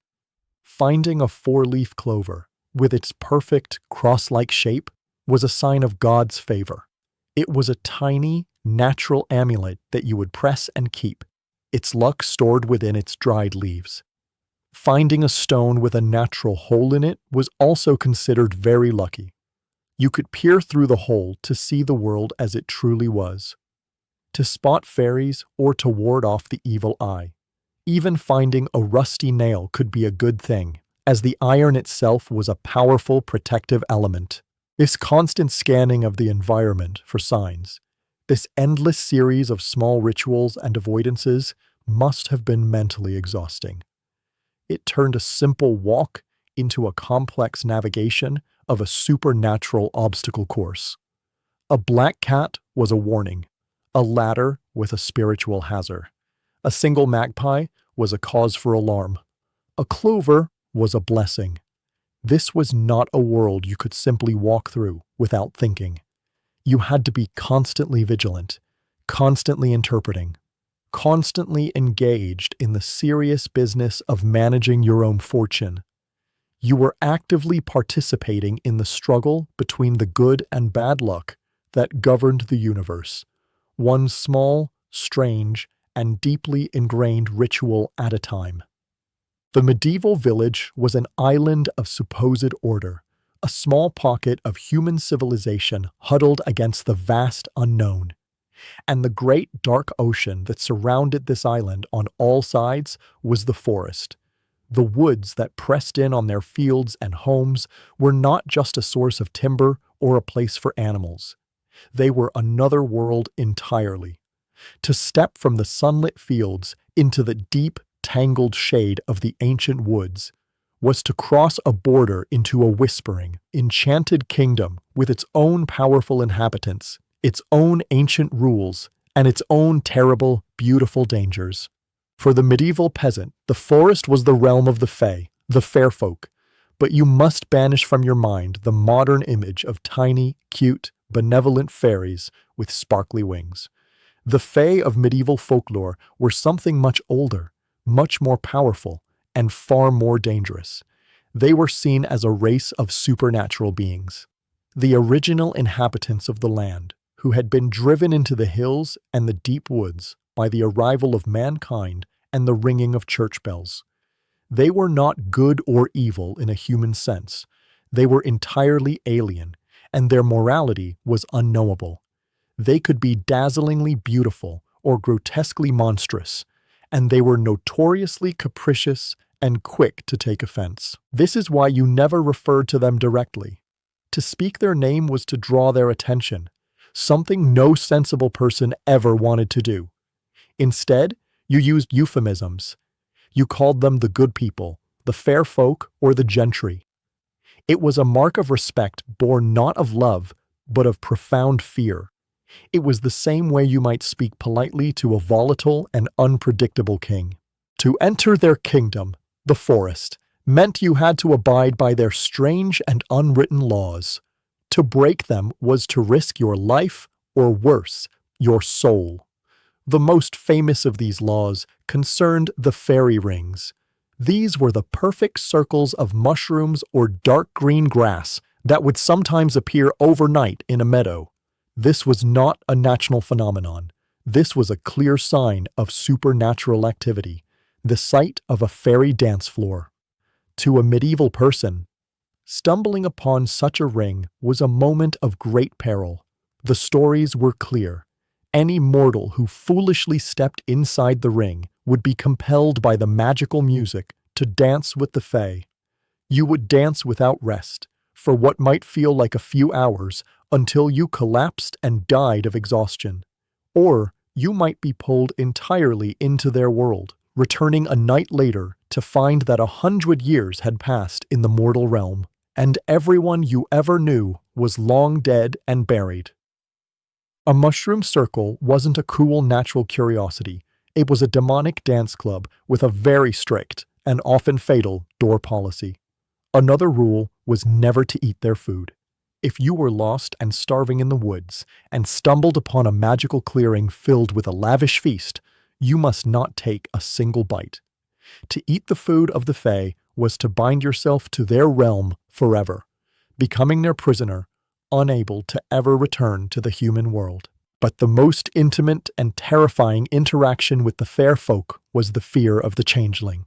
Finding a 4-leaf clover, with its perfect cross-like shape, was a sign of God's favor. It was a tiny, natural amulet that you would press and keep, its luck stored within its dried leaves. Finding a stone with a natural hole in it was also considered very lucky. You could peer through the hole to see the world as it truly was, to spot fairies or to ward off the evil eye. Even finding a rusty nail could be a good thing, as the iron itself was a powerful protective element. This constant scanning of the environment for signs, this endless series of small rituals and avoidances must have been mentally exhausting. It turned a simple walk into a complex navigation of a supernatural obstacle course. A black cat was a warning, a ladder with a spiritual hazard. A single magpie was a cause for alarm. A clover was a blessing. This was not a world you could simply walk through without thinking. You had to be constantly vigilant, constantly interpreting, constantly engaged in the serious business of managing your own fortune. You were actively participating in the struggle between the good and bad luck that governed the universe, one small, strange, and deeply ingrained ritual at a time. The medieval village was an island of supposed order, a small pocket of human civilization huddled against the vast unknown. And the great dark ocean that surrounded this island on all sides was the forest. The woods that pressed in on their fields and homes were not just a source of timber or a place for animals. They were another world entirely. To step from the sunlit fields into the deep, tangled shade of the ancient woods was to cross a border into a whispering, enchanted kingdom with its own powerful inhabitants, its own ancient rules, and its own terrible, beautiful dangers. For the medieval peasant, the forest was the realm of the fae, the fair folk, but you must banish from your mind the modern image of tiny, cute, benevolent fairies with sparkly wings. The fae of medieval folklore were something much older, much more powerful, and far more dangerous. They were seen as a race of supernatural beings, the original inhabitants of the land, who had been driven into the hills and the deep woods by the arrival of mankind and the ringing of church bells. They were not good or evil in a human sense. They were entirely alien, and their morality was unknowable. They could be dazzlingly beautiful or grotesquely monstrous, and they were notoriously capricious and quick to take offense. This is why you never referred to them directly. To speak their name was to draw their attention, something no sensible person ever wanted to do. Instead, you used euphemisms. You called them the good people, the fair folk, or the gentry. It was a mark of respect born not of love, but of profound fear. It was the same way you might speak politely to a volatile and unpredictable king. To enter their kingdom, the forest, meant you had to abide by their strange and unwritten laws. To break them was to risk your life, or worse, your soul. The most famous of these laws concerned the fairy rings. These were the perfect circles of mushrooms or dark green grass that would sometimes appear overnight in a meadow. This was not a natural phenomenon. This was a clear sign of supernatural activity, the site of a fairy dance floor. To a medieval person, stumbling upon such a ring was a moment of great peril. The stories were clear. Any mortal who foolishly stepped inside the ring would be compelled by the magical music to dance with the fae. You would dance without rest, for what might feel like a few hours, until you collapsed and died of exhaustion. Or you might be pulled entirely into their world, returning a night later to find that 100 years had passed in the mortal realm, and everyone you ever knew was long dead and buried. A mushroom circle wasn't a cool natural curiosity. It was a demonic dance club with a very strict, and often fatal, door policy. Another rule was never to eat their food. If you were lost and starving in the woods and stumbled upon a magical clearing filled with a lavish feast, you must not take a single bite. To eat the food of the fae was to bind yourself to their realm forever, becoming their prisoner, unable to ever return to the human world. But the most intimate and terrifying interaction with the fair folk was the fear of the changeling.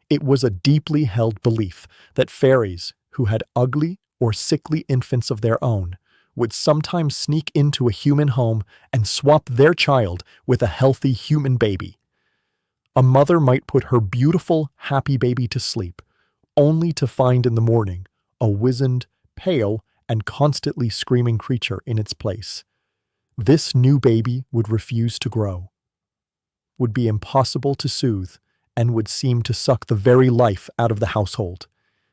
It was a deeply held belief that fairies, who had ugly or sickly infants of their own, would sometimes sneak into a human home and swap their child with a healthy human baby. A mother might put her beautiful, happy baby to sleep, only to find in the morning a wizened, pale, and constantly screaming creature in its place. This new baby would refuse to grow, would be impossible to soothe, and would seem to suck the very life out of the household.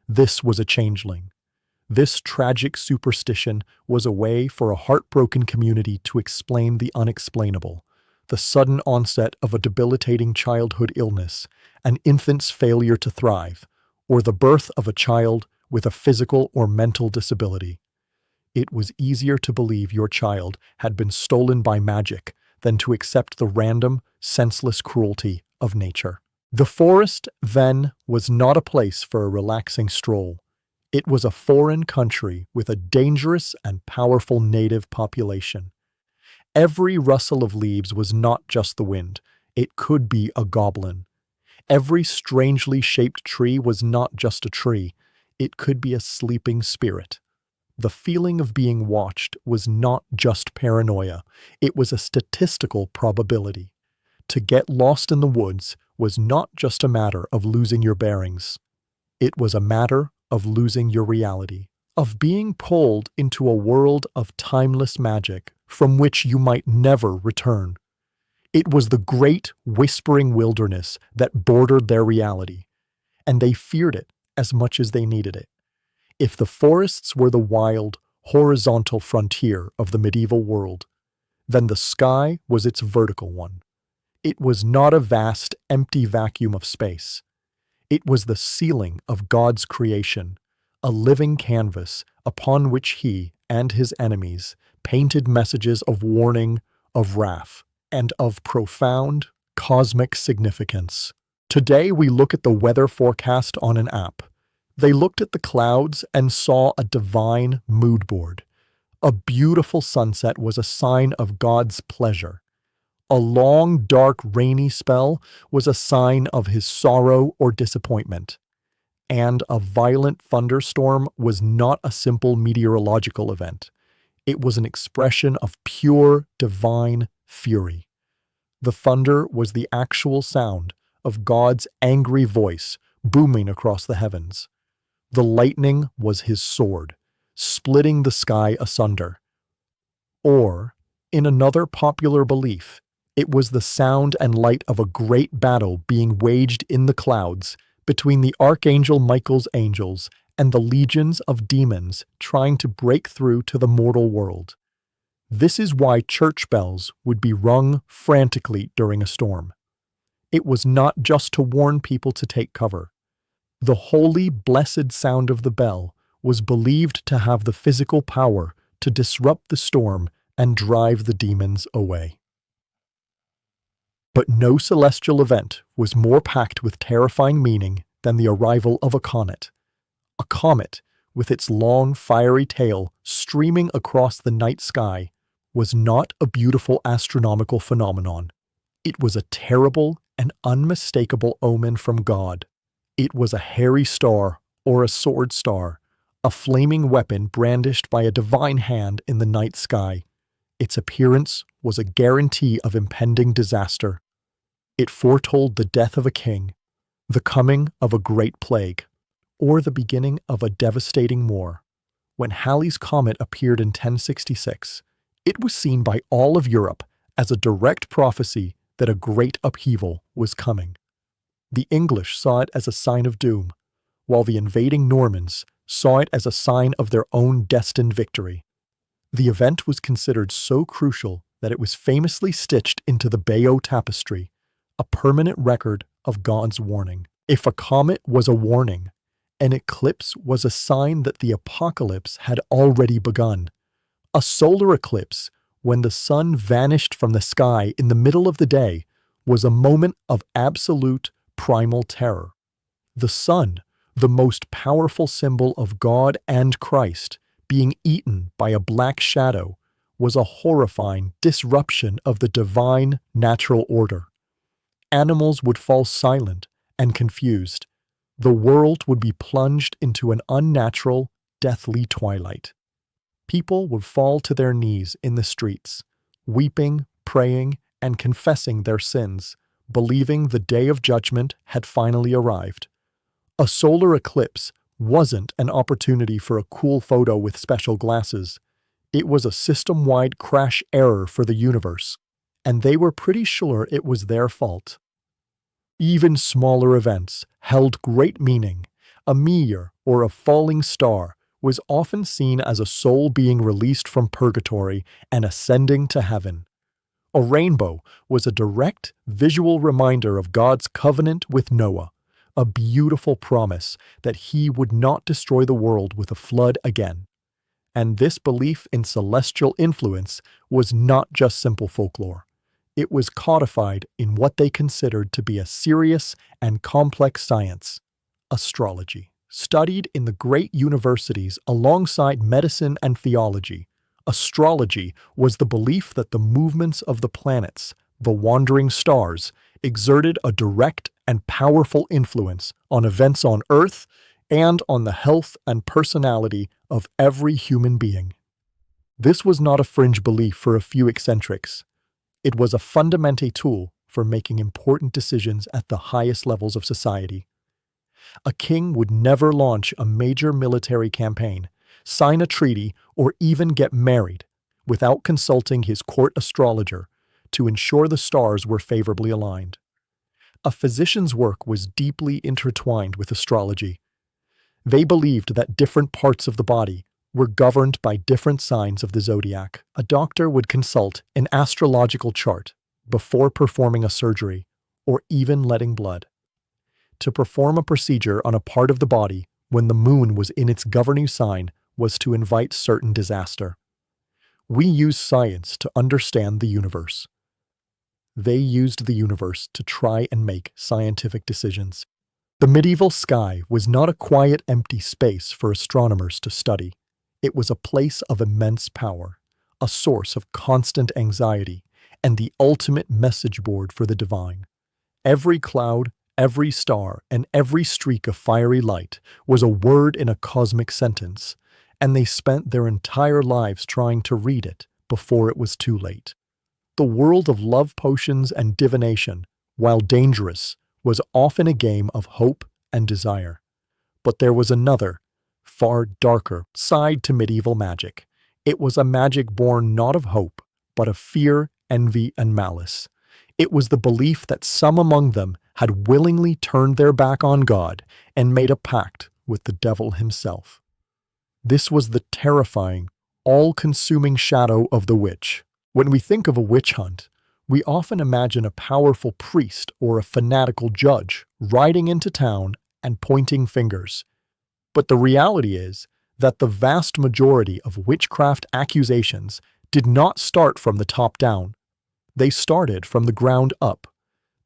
This was a changeling. This tragic superstition was a way for a heartbroken community to explain the unexplainable, the sudden onset of a debilitating childhood illness, an infant's failure to thrive, or the birth of a child with a physical or mental disability. It was easier to believe your child had been stolen by magic than to accept the random, senseless cruelty of nature. The forest, then, was not a place for a relaxing stroll. It was a foreign country with a dangerous and powerful native population. Every rustle of leaves was not just the wind, it could be a goblin. Every strangely shaped tree was not just a tree, it could be a sleeping spirit. The feeling of being watched was not just paranoia, it was a statistical probability. To get lost in the woods was not just a matter of losing your bearings. It was a matter of losing your reality, of being pulled into a world of timeless magic from which you might never return. It was the great whispering wilderness that bordered their reality, and they feared it as much as they needed it. If the forests were the wild, horizontal frontier of the medieval world, then the sky was its vertical one. It was not a vast, empty vacuum of space. It was the ceiling of God's creation, a living canvas upon which he and his enemies painted messages of warning, of wrath, and of profound cosmic significance. Today we look at the weather forecast on an app. They looked at the clouds and saw a divine mood board. A beautiful sunset was a sign of God's pleasure. A long, dark, rainy spell was a sign of his sorrow or disappointment. And a violent thunderstorm was not a simple meteorological event. It was an expression of pure, divine fury. The thunder was the actual sound of God's angry voice booming across the heavens. The lightning was his sword, splitting the sky asunder. Or, in another popular belief, it was the sound and light of a great battle being waged in the clouds between the Archangel Michael's angels and the legions of demons trying to break through to the mortal world. This is why church bells would be rung frantically during a storm. It was not just to warn people to take cover. The holy, blessed sound of the bell was believed to have the physical power to disrupt the storm and drive the demons away. But no celestial event was more packed with terrifying meaning than the arrival of a comet. A comet, with its long, fiery tail streaming across the night sky, was not a beautiful astronomical phenomenon. It was a terrible and unmistakable omen from God. It was a hairy star or a sword star, a flaming weapon brandished by a divine hand in the night sky. Its appearance was a guarantee of impending disaster. It foretold the death of a king, the coming of a great plague, or the beginning of a devastating war. When Halley's Comet appeared in 1066, it was seen by all of Europe as a direct prophecy that a great upheaval was coming. The English saw it as a sign of doom, while the invading Normans saw it as a sign of their own destined victory. The event was considered so crucial that it was famously stitched into the Bayeux Tapestry, a permanent record of God's warning. If a comet was a warning, an eclipse was a sign that the apocalypse had already begun. A solar eclipse, when the sun vanished from the sky in the middle of the day, was a moment of absolute primal terror. The sun, the most powerful symbol of God and Christ, being eaten by a black shadow, was a horrifying disruption of the divine natural order. Animals would fall silent and confused. The world would be plunged into an unnatural, deathly twilight. People would fall to their knees in the streets, weeping, praying, and confessing their sins, believing the day of judgment had finally arrived. A solar eclipse wasn't an opportunity for a cool photo with special glasses. It was a system-wide crash error for the universe, and they were pretty sure it was their fault. Even smaller events held great meaning. A meteor or a falling star was often seen as a soul being released from purgatory and ascending to heaven. A rainbow was a direct visual reminder of God's covenant with Noah, a beautiful promise that he would not destroy the world with a flood again. And this belief in celestial influence was not just simple folklore. It was codified in what they considered to be a serious and complex science, astrology. Studied in the great universities alongside medicine and theology, astrology was the belief that the movements of the planets, the wandering stars, exerted a direct and powerful influence on events on Earth and on the health and personality of every human being. This was not a fringe belief for a few eccentrics. It was a fundamental tool for making important decisions at the highest levels of society. A king would never launch a major military campaign, sign a treaty, or even get married without consulting his court astrologer to ensure the stars were favorably aligned. A physician's work was deeply intertwined with astrology. They believed that different parts of the body were governed by different signs of the zodiac. A doctor would consult an astrological chart before performing a surgery or even letting blood. To perform a procedure on a part of the body when the moon was in its governing sign was to invite certain disaster. We use science to understand the universe. They used the universe to try and make scientific decisions. The medieval sky was not a quiet, empty space for astronomers to study. It was a place of immense power, a source of constant anxiety, and the ultimate message board for the divine. Every cloud, every star, and every streak of fiery light was a word in a cosmic sentence, and they spent their entire lives trying to read it before it was too late. The world of love potions and divination, while dangerous, was often a game of hope and desire. But there was another, far darker side to medieval magic. It was a magic born not of hope, but of fear, envy, and malice. It was the belief that some among them had willingly turned their back on God and made a pact with the devil himself. This was the terrifying, all-consuming shadow of the witch. When we think of a witch hunt, we often imagine a powerful priest or a fanatical judge riding into town and pointing fingers. But the reality is that the vast majority of witchcraft accusations did not start from the top down. They started from the ground up.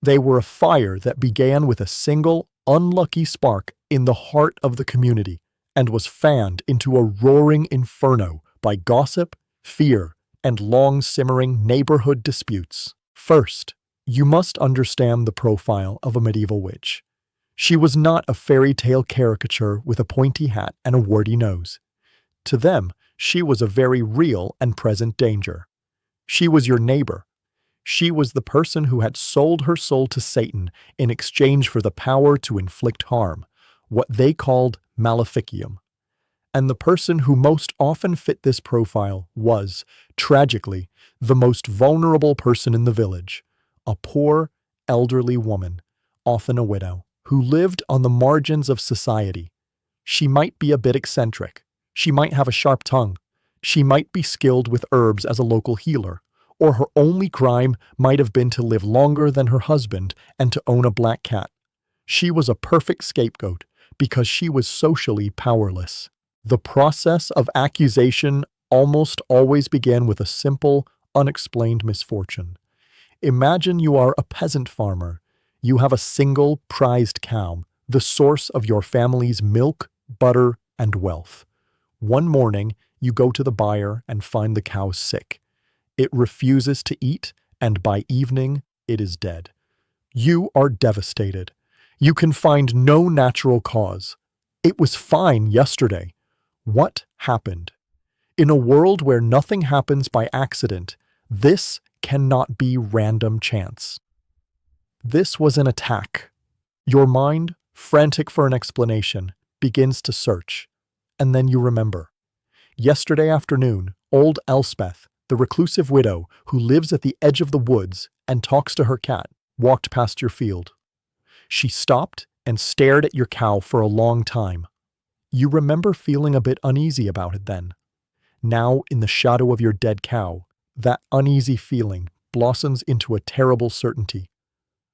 They were a fire that began with a single, unlucky spark in the heart of the community and was fanned into a roaring inferno by gossip, fear, and long-simmering neighborhood disputes. First, you must understand the profile of a medieval witch. She was not a fairy tale caricature with a pointy hat and a warty nose. To them, she was a very real and present danger. She was your neighbor. She was the person who had sold her soul to Satan in exchange for the power to inflict harm, what they called maleficium. And the person who most often fit this profile was, tragically, the most vulnerable person in the village, a poor, elderly woman, often a widow, who lived on the margins of society. She might be a bit eccentric. She might have a sharp tongue. She might be skilled with herbs as a local healer, or her only crime might have been to live longer than her husband and to own a black cat. She was a perfect scapegoat because she was socially powerless. The process of accusation almost always began with a simple, unexplained misfortune. Imagine you are a peasant farmer. You have a single prized cow, the source of your family's milk, butter, and wealth. One morning, you go to the buyer and find the cow sick. It refuses to eat, and by evening, it is dead. You are devastated. You can find no natural cause. It was fine yesterday. What happened? In a world where nothing happens by accident, this cannot be random chance. This was an attack. Your mind, frantic for an explanation, begins to search. And then you remember. Yesterday afternoon, old Elspeth, the reclusive widow who lives at the edge of the woods and talks to her cat, walked past your field. She stopped and stared at your cow for a long time. You remember feeling a bit uneasy about it then. Now, in the shadow of your dead cow, that uneasy feeling blossoms into a terrible certainty.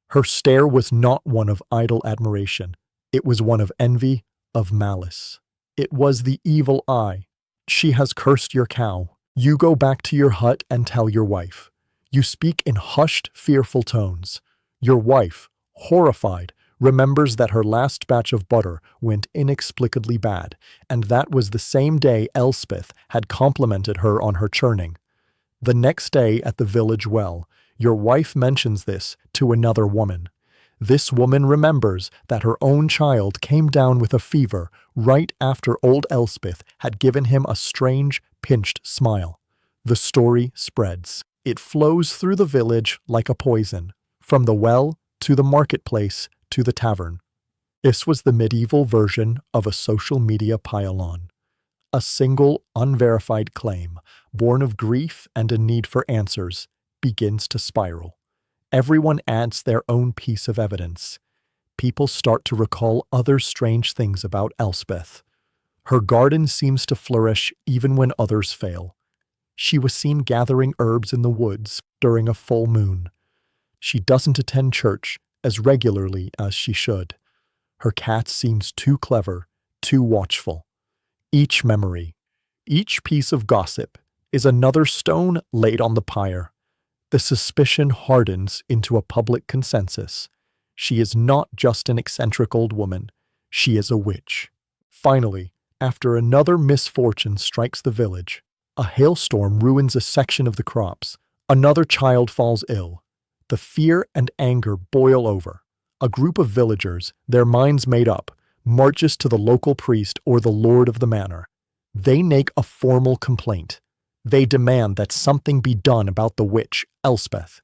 Her stare was not one of idle admiration. It was one of envy, of malice. It was the evil eye. She has cursed your cow. You go back to your hut and tell your wife. You speak in hushed, fearful tones. Your wife, horrified, remembers that her last batch of butter went inexplicably bad, and that was the same day Elspeth had complimented her on her churning. The next day at the village well, your wife mentions this to another woman. This woman remembers that her own child came down with a fever right after old Elspeth had given him a strange, pinched smile. The story spreads. It flows through the village like a poison, from the well to the marketplace to the tavern. This was the medieval version of a social media pile-on. A single, unverified claim, born of grief and a need for answers, begins to spiral. Everyone adds their own piece of evidence. People start to recall other strange things about Elspeth. Her garden seems to flourish even when others fail. She was seen gathering herbs in the woods during a full moon. She doesn't attend church as regularly as she should. Her cat seems too clever, too watchful. Each memory, each piece of gossip, is another stone laid on the pyre. The suspicion hardens into a public consensus. She is not just an eccentric old woman. She is a witch. Finally, after another misfortune strikes the village, a hailstorm ruins a section of the crops. Another child falls ill. The fear and anger boil over. A group of villagers, their minds made up, marches to the local priest or the lord of the manor. They make a formal complaint. They demand that something be done about the witch, Elspeth.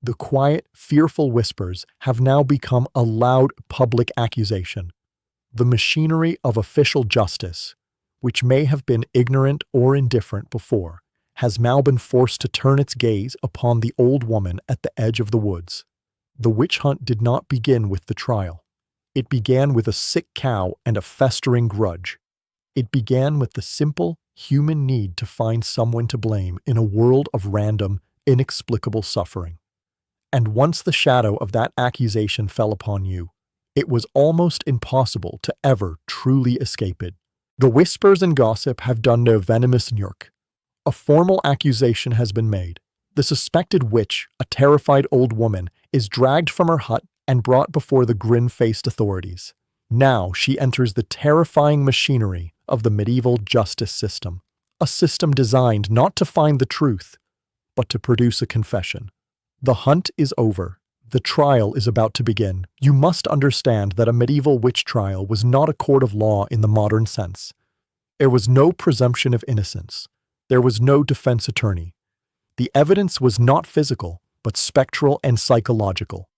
The quiet, fearful whispers have now become a loud public accusation. The machinery of official justice, which may have been ignorant or indifferent before, has now been forced to turn its gaze upon the old woman at the edge of the woods. The witch hunt did not begin with the trial. It began with a sick cow and a festering grudge. It began with the simple, human need to find someone to blame in a world of random, inexplicable suffering. And once the shadow of that accusation fell upon you, it was almost impossible to ever truly escape it. The whispers and gossip have done their venomous work. A formal accusation has been made. The suspected witch, a terrified old woman, is dragged from her hut and brought before the grin-faced authorities. Now she enters the terrifying machinery of the medieval justice system, a system designed not to find the truth, but to produce a confession. The hunt is over. The trial is about to begin. You must understand that a medieval witch trial was not a court of law in the modern sense. There was no presumption of innocence. There was no defense attorney. The evidence was not physical, but spectral and psychological.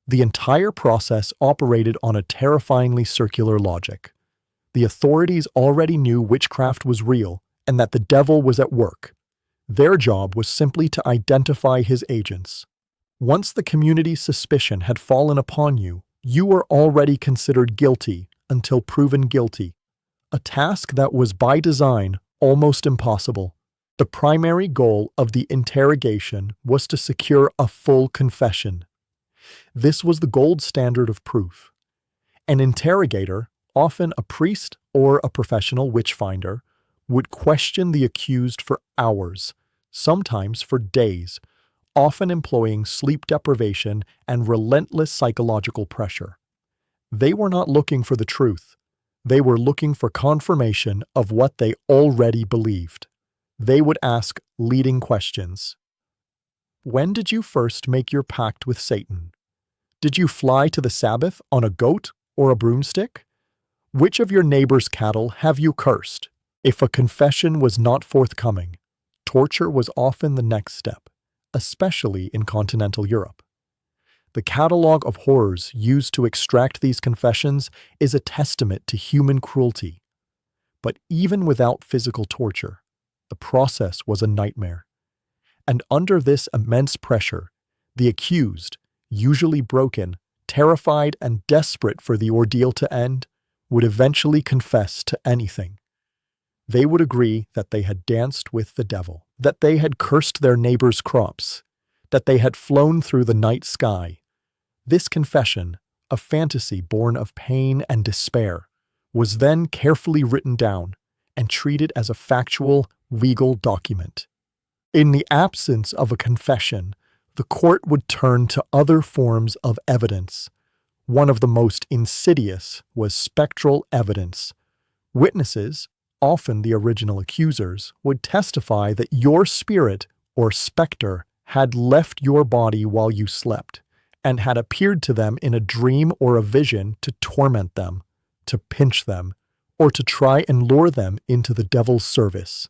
The entire process operated on a terrifyingly circular logic. The authorities already knew witchcraft was real and that the devil was at work. Their job was simply to identify his agents. Once the community's suspicion had fallen upon you, you were already considered guilty until proven guilty, a task that was by design almost impossible. The primary goal of the interrogation was to secure a full confession. This was the gold standard of proof. An interrogator, often a priest or a professional witch finder, would question the accused for hours, sometimes for days, often employing sleep deprivation and relentless psychological pressure. They were not looking for the truth. They were looking for confirmation of what they already believed. They would ask leading questions. When did you first make your pact with Satan? Did you fly to the Sabbath on a goat or a broomstick? Which of your neighbor's cattle have you cursed? If a confession was not forthcoming, torture was often the next step, especially in continental Europe. The catalog of horrors used to extract these confessions is a testament to human cruelty. But even without physical torture, the process was a nightmare. And under this immense pressure, the accused, usually broken, terrified, and desperate for the ordeal to end, would eventually confess to anything. They would agree that they had danced with the devil, that they had cursed their neighbors' crops, that they had flown through the night sky. This confession, a fantasy born of pain and despair, was then carefully written down and treated as a factual, legal document. In the absence of a confession, the court would turn to other forms of evidence. One of the most insidious was spectral evidence. Witnesses, often the original accusers, would testify that your spirit or specter had left your body while you slept and had appeared to them in a dream or a vision to torment them, to pinch them, or to try and lure them into the devil's service.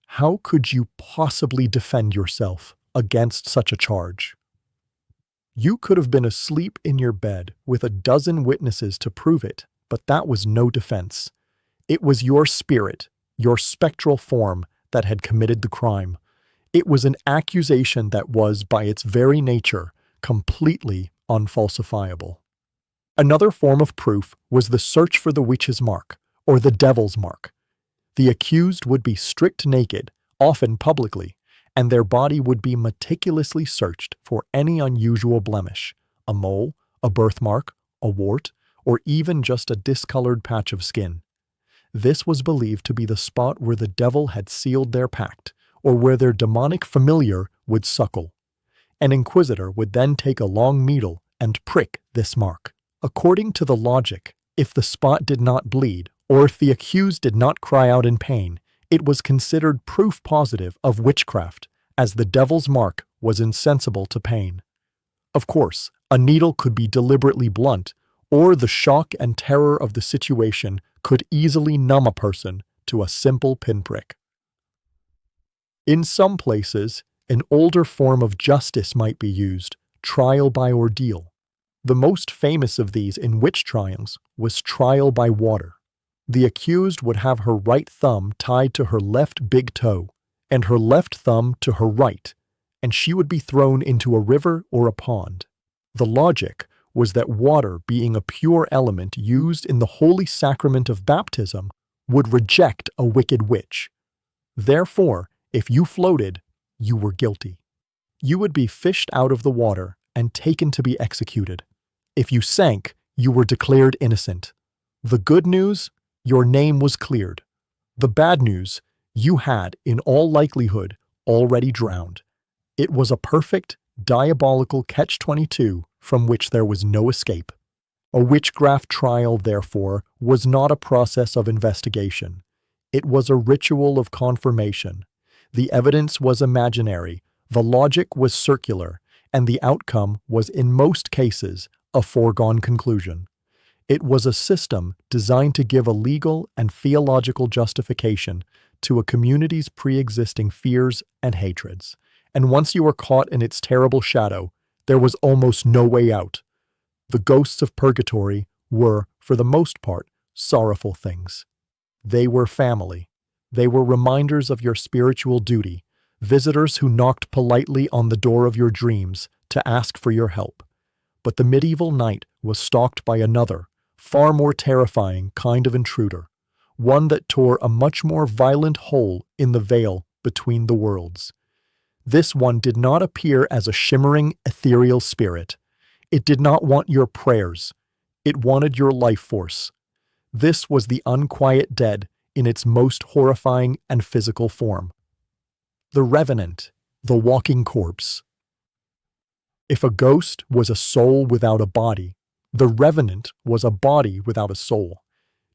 How could you possibly defend yourself against such a charge? You could have been asleep in your bed with a dozen witnesses to prove it, but that was no defense. It was your spirit, your spectral form, that had committed the crime. It was an accusation that was, by its very nature, completely unfalsifiable. Another form of proof was the search for the witch's mark, or the devil's mark. The accused would be stripped naked, often publicly, and their body would be meticulously searched for any unusual blemish, a mole, a birthmark, a wart, or even just a discolored patch of skin. This was believed to be the spot where the devil had sealed their pact, or where their demonic familiar would suckle. An inquisitor would then take a long needle and prick this mark. According to the logic, if the spot did not bleed, or if the accused did not cry out in pain, it was considered proof positive of witchcraft, as the devil's mark was insensible to pain. Of course, a needle could be deliberately blunt, or the shock and terror of the situation could easily numb a person to a simple pinprick. In some places, an older form of justice might be used, trial by ordeal. The most famous of these in witch trials was trial by water. The accused would have her right thumb tied to her left big toe, and her left thumb to her right, and she would be thrown into a river or a pond. The logic was that water, being a pure element used in the holy sacrament of baptism, would reject a wicked witch. Therefore, if you floated, you were guilty. You would be fished out of the water and taken to be executed. If you sank, you were declared innocent. The good news, your name was cleared. The bad news, you had, in all likelihood, already drowned. It was a perfect, diabolical catch-22 from which there was no escape. A witchcraft trial, therefore, was not a process of investigation. It was a ritual of confirmation. The evidence was imaginary, the logic was circular, and the outcome was, in most cases, a foregone conclusion. It was a system designed to give a legal and theological justification to a community's pre-existing fears and hatreds. And once you were caught in its terrible shadow, there was almost no way out. The ghosts of purgatory were, for the most part, sorrowful things. They were family. They were reminders of your spiritual duty, visitors who knocked politely on the door of your dreams to ask for your help. But the medieval night was stalked by another, far more terrifying kind of intruder, one that tore a much more violent hole in the veil between the worlds. This one did not appear as a shimmering, ethereal spirit. It did not want your prayers. It wanted your life force. This was the unquiet dead in its most horrifying and physical form. The revenant, the walking corpse. If a ghost was a soul without a body, the revenant was a body without a soul.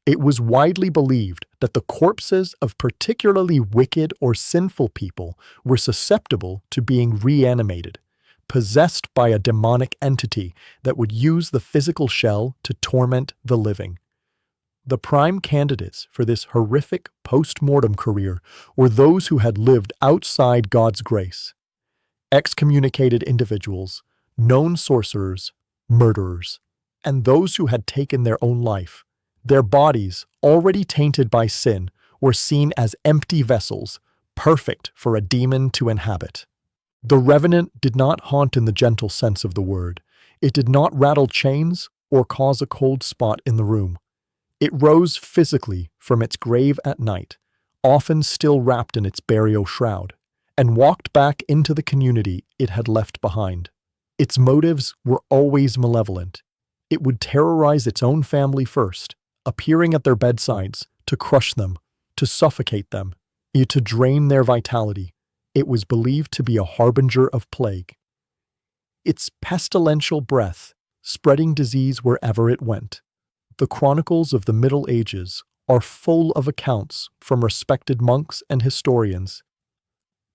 It was widely believed that the corpses of particularly wicked or sinful people were susceptible to being reanimated, possessed by a demonic entity that would use the physical shell to torment the living. The prime candidates for this horrific post-mortem career were those who had lived outside God's grace. Excommunicated individuals, known sorcerers, murderers, and those who had taken their own life. Their bodies, already tainted by sin, were seen as empty vessels, perfect for a demon to inhabit. The revenant did not haunt in the gentle sense of the word. It did not rattle chains or cause a cold spot in the room. It rose physically from its grave at night, often still wrapped in its burial shroud, and walked back into the community it had left behind. Its motives were always malevolent. It would terrorize its own family first, appearing at their bedsides to crush them, to suffocate them, to drain their vitality. It was believed to be a harbinger of plague. Its pestilential breath, spreading disease wherever it went. The chronicles of the Middle Ages are full of accounts from respected monks and historians,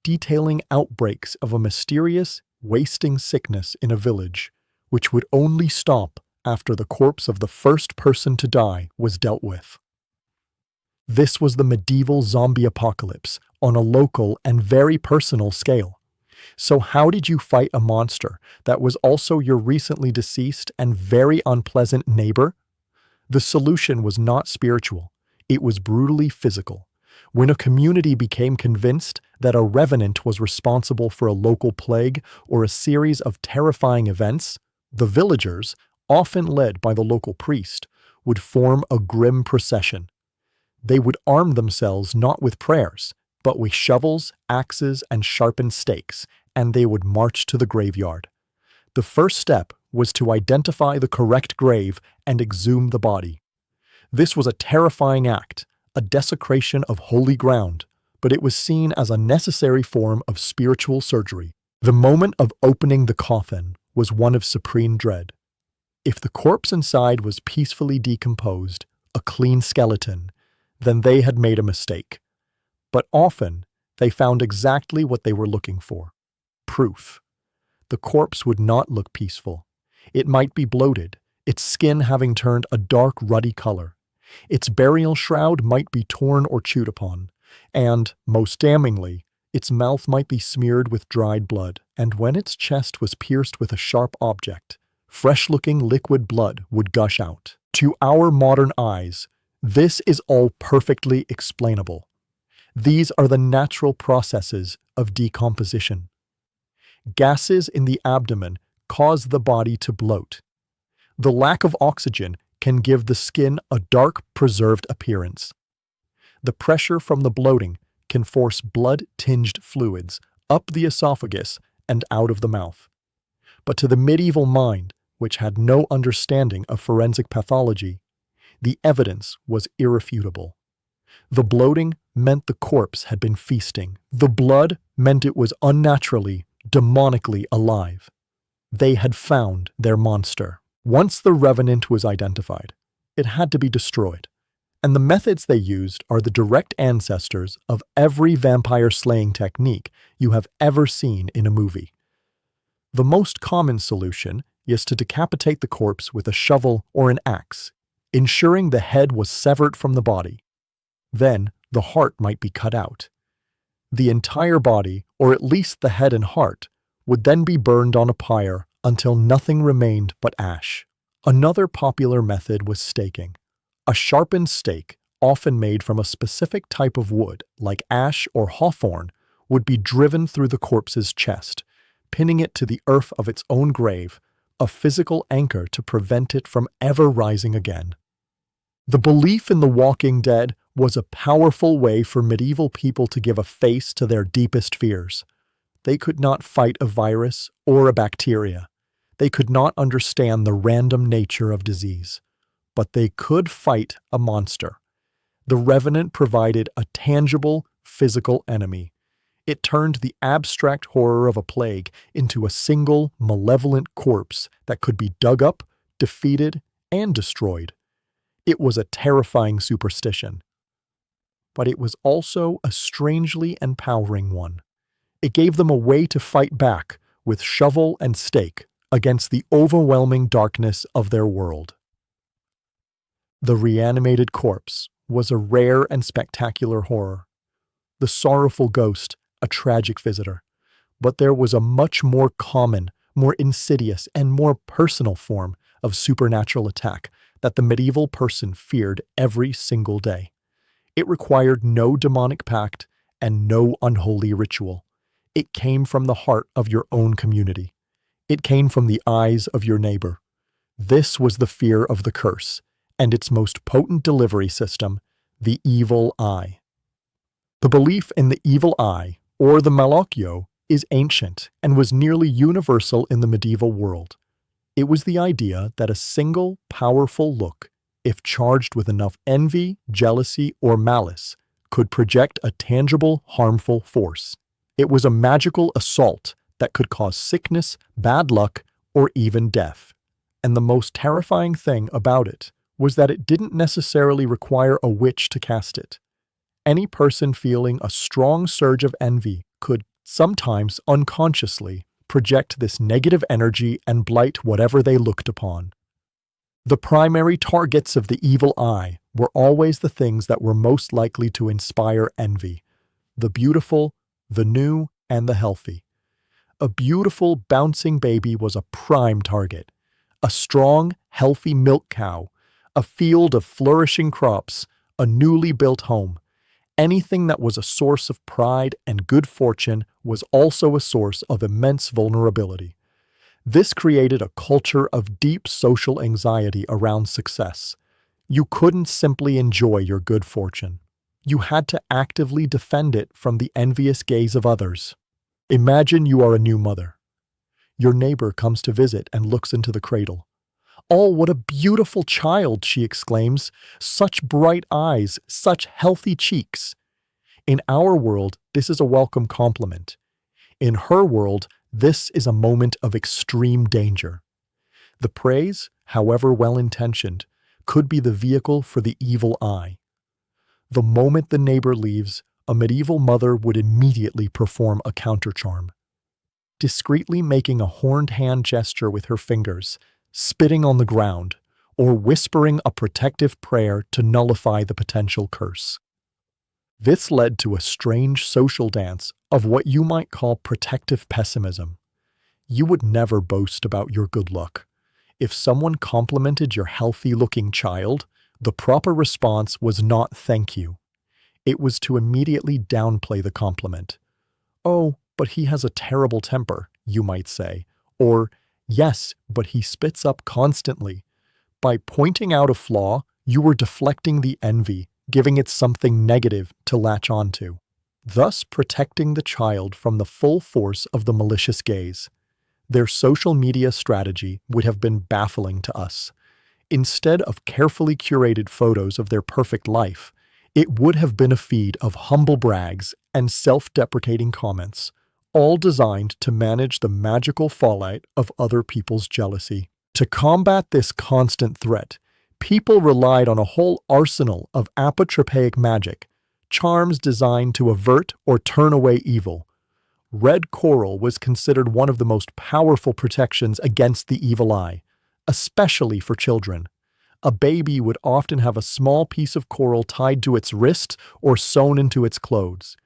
detailing outbreaks of a mysterious, wasting sickness in a village, which would only stop after the corpse of the first person to die was dealt with. This was the medieval zombie apocalypse on a local and very personal scale. So how did you fight a monster that was also your recently deceased and very unpleasant neighbor? The solution was not spiritual. It was brutally physical. When a community became convinced that a revenant was responsible for a local plague or a series of terrifying events, the villagers, often led by the local priest, would form a grim procession. They would arm themselves not with prayers, but with shovels, axes, and sharpened stakes, and they would march to the graveyard. The first step was to identify the correct grave and exhume the body. This was a terrifying act, a desecration of holy ground, but it was seen as a necessary form of spiritual surgery. The moment of opening the coffin was one of supreme dread. If the corpse inside was peacefully decomposed, a clean skeleton, then they had made a mistake. But often, they found exactly what they were looking for: proof. The corpse would not look peaceful. It might be bloated, its skin having turned a dark ruddy color. Its burial shroud might be torn or chewed upon, and, most damningly, its mouth might be smeared with dried blood, and when its chest was pierced with a sharp object, fresh-looking liquid blood would gush out. To our modern eyes, this is all perfectly explainable. These are the natural processes of decomposition. Gases in the abdomen cause the body to bloat. The lack of oxygen can give the skin a dark, preserved appearance. The pressure from the bloating can force blood-tinged fluids up the esophagus and out of the mouth. But to the medieval mind, which had no understanding of forensic pathology, the evidence was irrefutable. The bloating meant the corpse had been feasting. The blood meant it was unnaturally, demonically alive. They had found their monster. Once the revenant was identified, it had to be destroyed. And the methods they used are the direct ancestors of every vampire slaying technique you have ever seen in a movie. The most common solution is to decapitate the corpse with a shovel or an axe, ensuring the head was severed from the body. Then, the heart might be cut out. The entire body, or at least the head and heart, would then be burned on a pyre until nothing remained but ash. Another popular method was staking. A sharpened stake, often made from a specific type of wood, like ash or hawthorn, would be driven through the corpse's chest, pinning it to the earth of its own grave, a physical anchor to prevent it from ever rising again. The belief in the walking dead was a powerful way for medieval people to give a face to their deepest fears. They could not fight a virus or a bacteria. They could not understand the random nature of disease. But they could fight a monster. The revenant provided a tangible, physical enemy. It turned the abstract horror of a plague into a single, malevolent corpse that could be dug up, defeated, and destroyed. It was a terrifying superstition. But it was also a strangely empowering one. It gave them a way to fight back with shovel and stake against the overwhelming darkness of their world. The reanimated corpse was a rare and spectacular horror. The sorrowful ghost, a tragic visitor. But there was a much more common, more insidious, and more personal form of supernatural attack that the medieval person feared every single day. It required no demonic pact and no unholy ritual. It came from the heart of your own community. It came from the eyes of your neighbor. This was the fear of the curse, and its most potent delivery system, the evil eye. The belief in the evil eye, or the malocchio, is ancient and was nearly universal in the medieval world. It was the idea that a single, powerful look, if charged with enough envy, jealousy, or malice, could project a tangible, harmful force. It was a magical assault that could cause sickness, bad luck, or even death. And the most terrifying thing about it was that it didn't necessarily require a witch to cast it. Any person feeling a strong surge of envy could, sometimes unconsciously, project this negative energy and blight whatever they looked upon. The primary targets of the evil eye were always the things that were most likely to inspire envy: the beautiful, the new, and the healthy. A beautiful, bouncing baby was a prime target. A strong, healthy milk cow, a field of flourishing crops, a newly built home. Anything that was a source of pride and good fortune was also a source of immense vulnerability. This created a culture of deep social anxiety around success. You couldn't simply enjoy your good fortune. You had to actively defend it from the envious gaze of others. Imagine you are a new mother. Your neighbor comes to visit and looks into the cradle. "Oh, what a beautiful child," she exclaims. "Such bright eyes, such healthy cheeks." In our world, this is a welcome compliment. In her world, this is a moment of extreme danger. The praise, however well-intentioned, could be the vehicle for the evil eye. The moment the neighbor leaves, a medieval mother would immediately perform a countercharm. Discreetly making a horned hand gesture with her fingers, spitting on the ground, or whispering a protective prayer to nullify the potential curse. This led to a strange social dance of what you might call protective pessimism. You would never boast about your good luck. If someone complimented your healthy-looking child, the proper response was not "thank you." It was to immediately downplay the compliment. "Oh, but he has a terrible temper," you might say, or "yes, but he spits up constantly." By pointing out a flaw, you were deflecting the envy, giving it something negative to latch onto, thus protecting the child from the full force of the malicious gaze. Their social media strategy would have been baffling to us. Instead of carefully curated photos of their perfect life, it would have been a feed of humble brags and self-deprecating comments, all designed to manage the magical fallout of other people's jealousy. To combat this constant threat, people relied on a whole arsenal of apotropaic magic, charms designed to avert or turn away evil. Red coral was considered one of the most powerful protections against the evil eye, especially for children. A baby would often have a small piece of coral tied to its wrist or sewn into its clothes.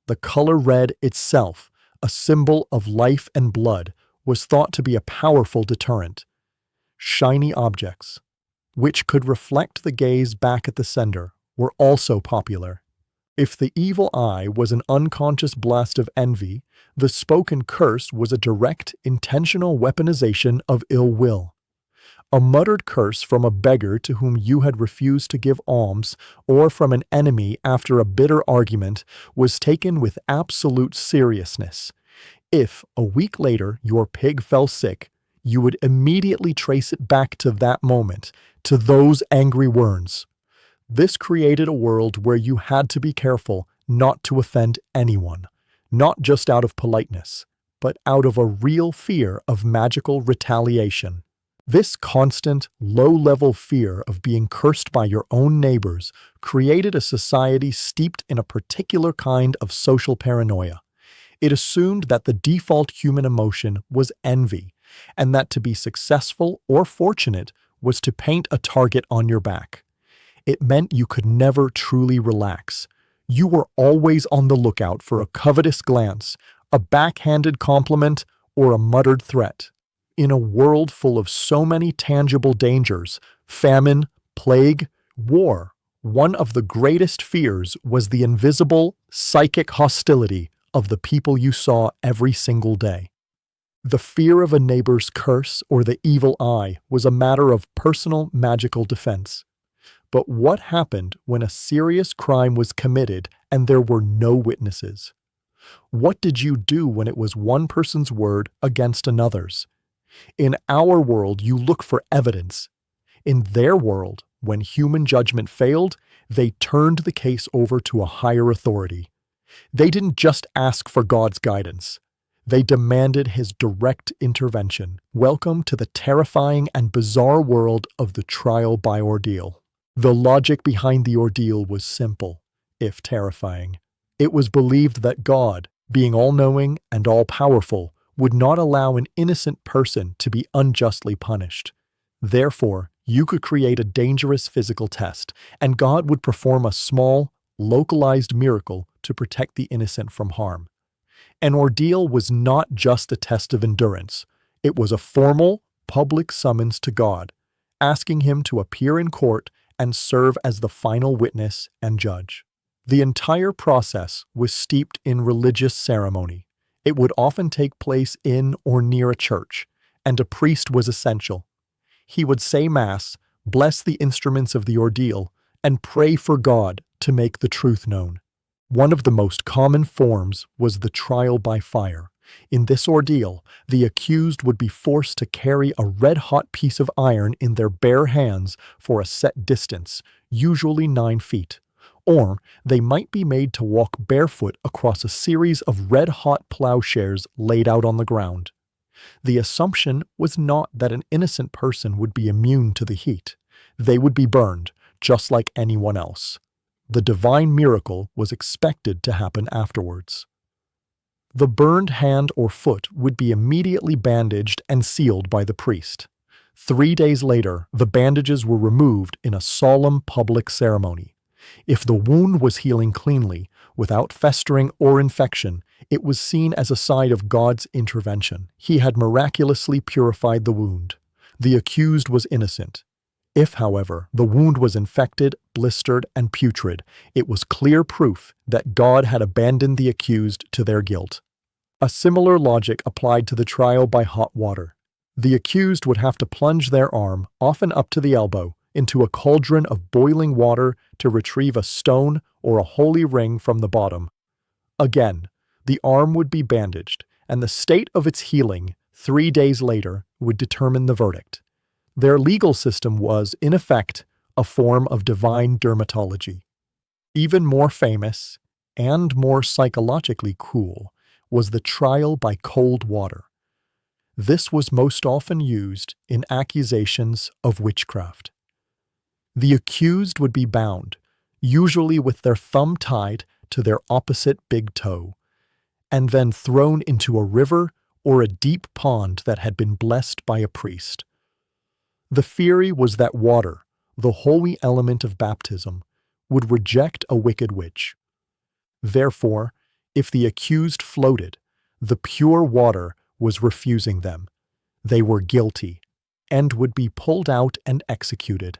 The color red itself, a symbol of life and blood, was thought to be a powerful deterrent. Shiny objects, which could reflect the gaze back at the sender, were also popular. If the evil eye was an unconscious blast of envy, the spoken curse was a direct, intentional weaponization of ill will. A muttered curse from a beggar to whom you had refused to give alms, or from an enemy after a bitter argument, was taken with absolute seriousness. If, a week later, your pig fell sick, you would immediately trace it back to that moment, to those angry words. This created a world where you had to be careful not to offend anyone, not just out of politeness, but out of a real fear of magical retaliation. This constant, low-level fear of being cursed by your own neighbors created a society steeped in a particular kind of social paranoia. It assumed that the default human emotion was envy, and that to be successful or fortunate was to paint a target on your back. It meant you could never truly relax. You were always on the lookout for a covetous glance, a backhanded compliment, or a muttered threat. In a world full of so many tangible dangers, famine, plague, war, one of the greatest fears was the invisible, psychic hostility of the people you saw every single day. The fear of a neighbor's curse or the evil eye was a matter of personal magical defense. But what happened when a serious crime was committed and there were no witnesses? What did you do when it was one person's word against another's? In our world, you look for evidence. In their world, when human judgment failed, they turned the case over to a higher authority. They didn't just ask for God's guidance. They demanded his direct intervention. Welcome to the terrifying and bizarre world of the trial by ordeal. The logic behind the ordeal was simple, if terrifying. It was believed that God, being all-knowing and all-powerful, would not allow an innocent person to be unjustly punished. Therefore, you could create a dangerous physical test, and God would perform a small, localized miracle to protect the innocent from harm. An ordeal was not just a test of endurance. It was a formal, public summons to God, asking him to appear in court and serve as the final witness and judge. The entire process was steeped in religious ceremony. It would often take place in or near a church, and a priest was essential. He would say Mass, bless the instruments of the ordeal, and pray for God to make the truth known. One of the most common forms was the trial by fire. In this ordeal, the accused would be forced to carry a red-hot piece of iron in their bare hands for a set distance, usually 9 feet. Or they might be made to walk barefoot across a series of red-hot plowshares laid out on the ground. The assumption was not that an innocent person would be immune to the heat. They would be burned, just like anyone else. The divine miracle was expected to happen afterwards. The burned hand or foot would be immediately bandaged and sealed by the priest. 3 days later, the bandages were removed in a solemn public ceremony. If the wound was healing cleanly, without festering or infection, it was seen as a sign of God's intervention. He had miraculously purified the wound. The accused was innocent. If, however, the wound was infected, blistered, and putrid, it was clear proof that God had abandoned the accused to their guilt. A similar logic applied to the trial by hot water. The accused would have to plunge their arm, often up to the elbow, into a cauldron of boiling water to retrieve a stone or a holy ring from the bottom. Again, the arm would be bandaged, and the state of its healing 3 days later would determine the verdict. Their legal system was, in effect, a form of divine dermatology. Even more famous, and more psychologically cool, was the trial by cold water. This was most often used in accusations of witchcraft. The accused would be bound, usually with their thumb tied to their opposite big toe, and then thrown into a river or a deep pond that had been blessed by a priest. The theory was that water, the holy element of baptism, would reject a wicked witch. Therefore, if the accused floated, the pure water was refusing them. They were guilty, and would be pulled out and executed.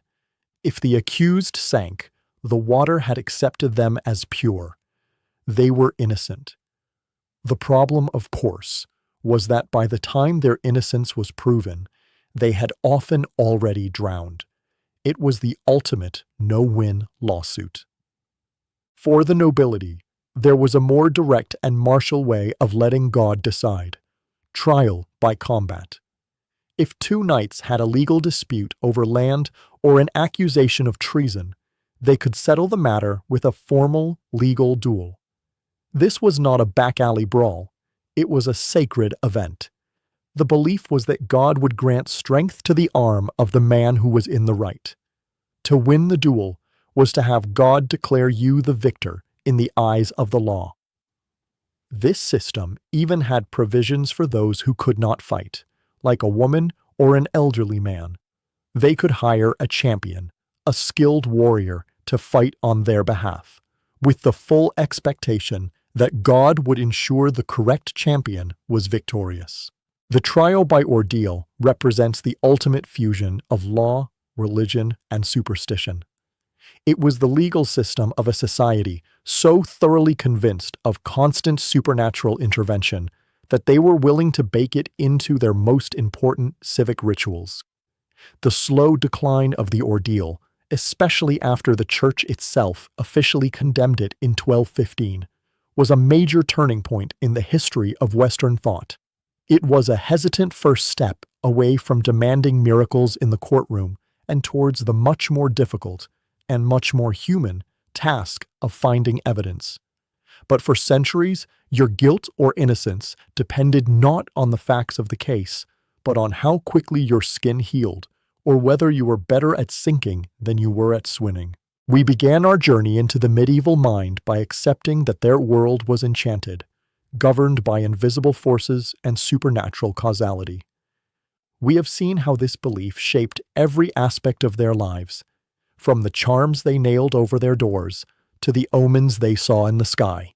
If the accused sank, the water had accepted them as pure. They were innocent. The problem, of course, was that by the time their innocence was proven, they had often already drowned. It was the ultimate no-win lawsuit. For the nobility, there was a more direct and martial way of letting God decide: trial by combat. If 2 knights had a legal dispute over land or an accusation of treason, they could settle the matter with a formal legal duel. This was not a back-alley brawl. It was a sacred event. The belief was that God would grant strength to the arm of the man who was in the right. To win the duel was to have God declare you the victor in the eyes of the law. This system even had provisions for those who could not fight, like a woman or an elderly man. They could hire a champion, a skilled warrior, to fight on their behalf, with the full expectation that God would ensure the correct champion was victorious. The trial by ordeal represents the ultimate fusion of law, religion, and superstition. It was the legal system of a society so thoroughly convinced of constant supernatural intervention that they were willing to bake it into their most important civic rituals. The slow decline of the ordeal, especially after the Church itself officially condemned it in 1215, was a major turning point in the history of Western thought. It was a hesitant first step away from demanding miracles in the courtroom and towards the much more difficult and much more human task of finding evidence. But for centuries, your guilt or innocence depended not on the facts of the case, but on how quickly your skin healed, or whether you were better at sinking than you were at swimming. We began our journey into the medieval mind by accepting that their world was enchanted, governed by invisible forces and supernatural causality. We have seen how this belief shaped every aspect of their lives, from the charms they nailed over their doors to the omens they saw in the sky.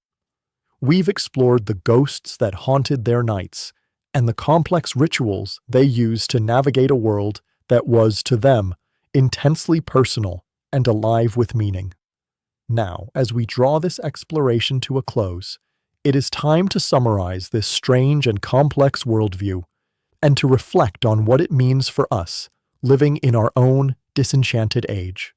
We've explored the ghosts that haunted their nights and the complex rituals they used to navigate a world that was, to them, intensely personal and alive with meaning. Now, as we draw this exploration to a close, it is time to summarize this strange and complex worldview and to reflect on what it means for us living in our own disenchanted age.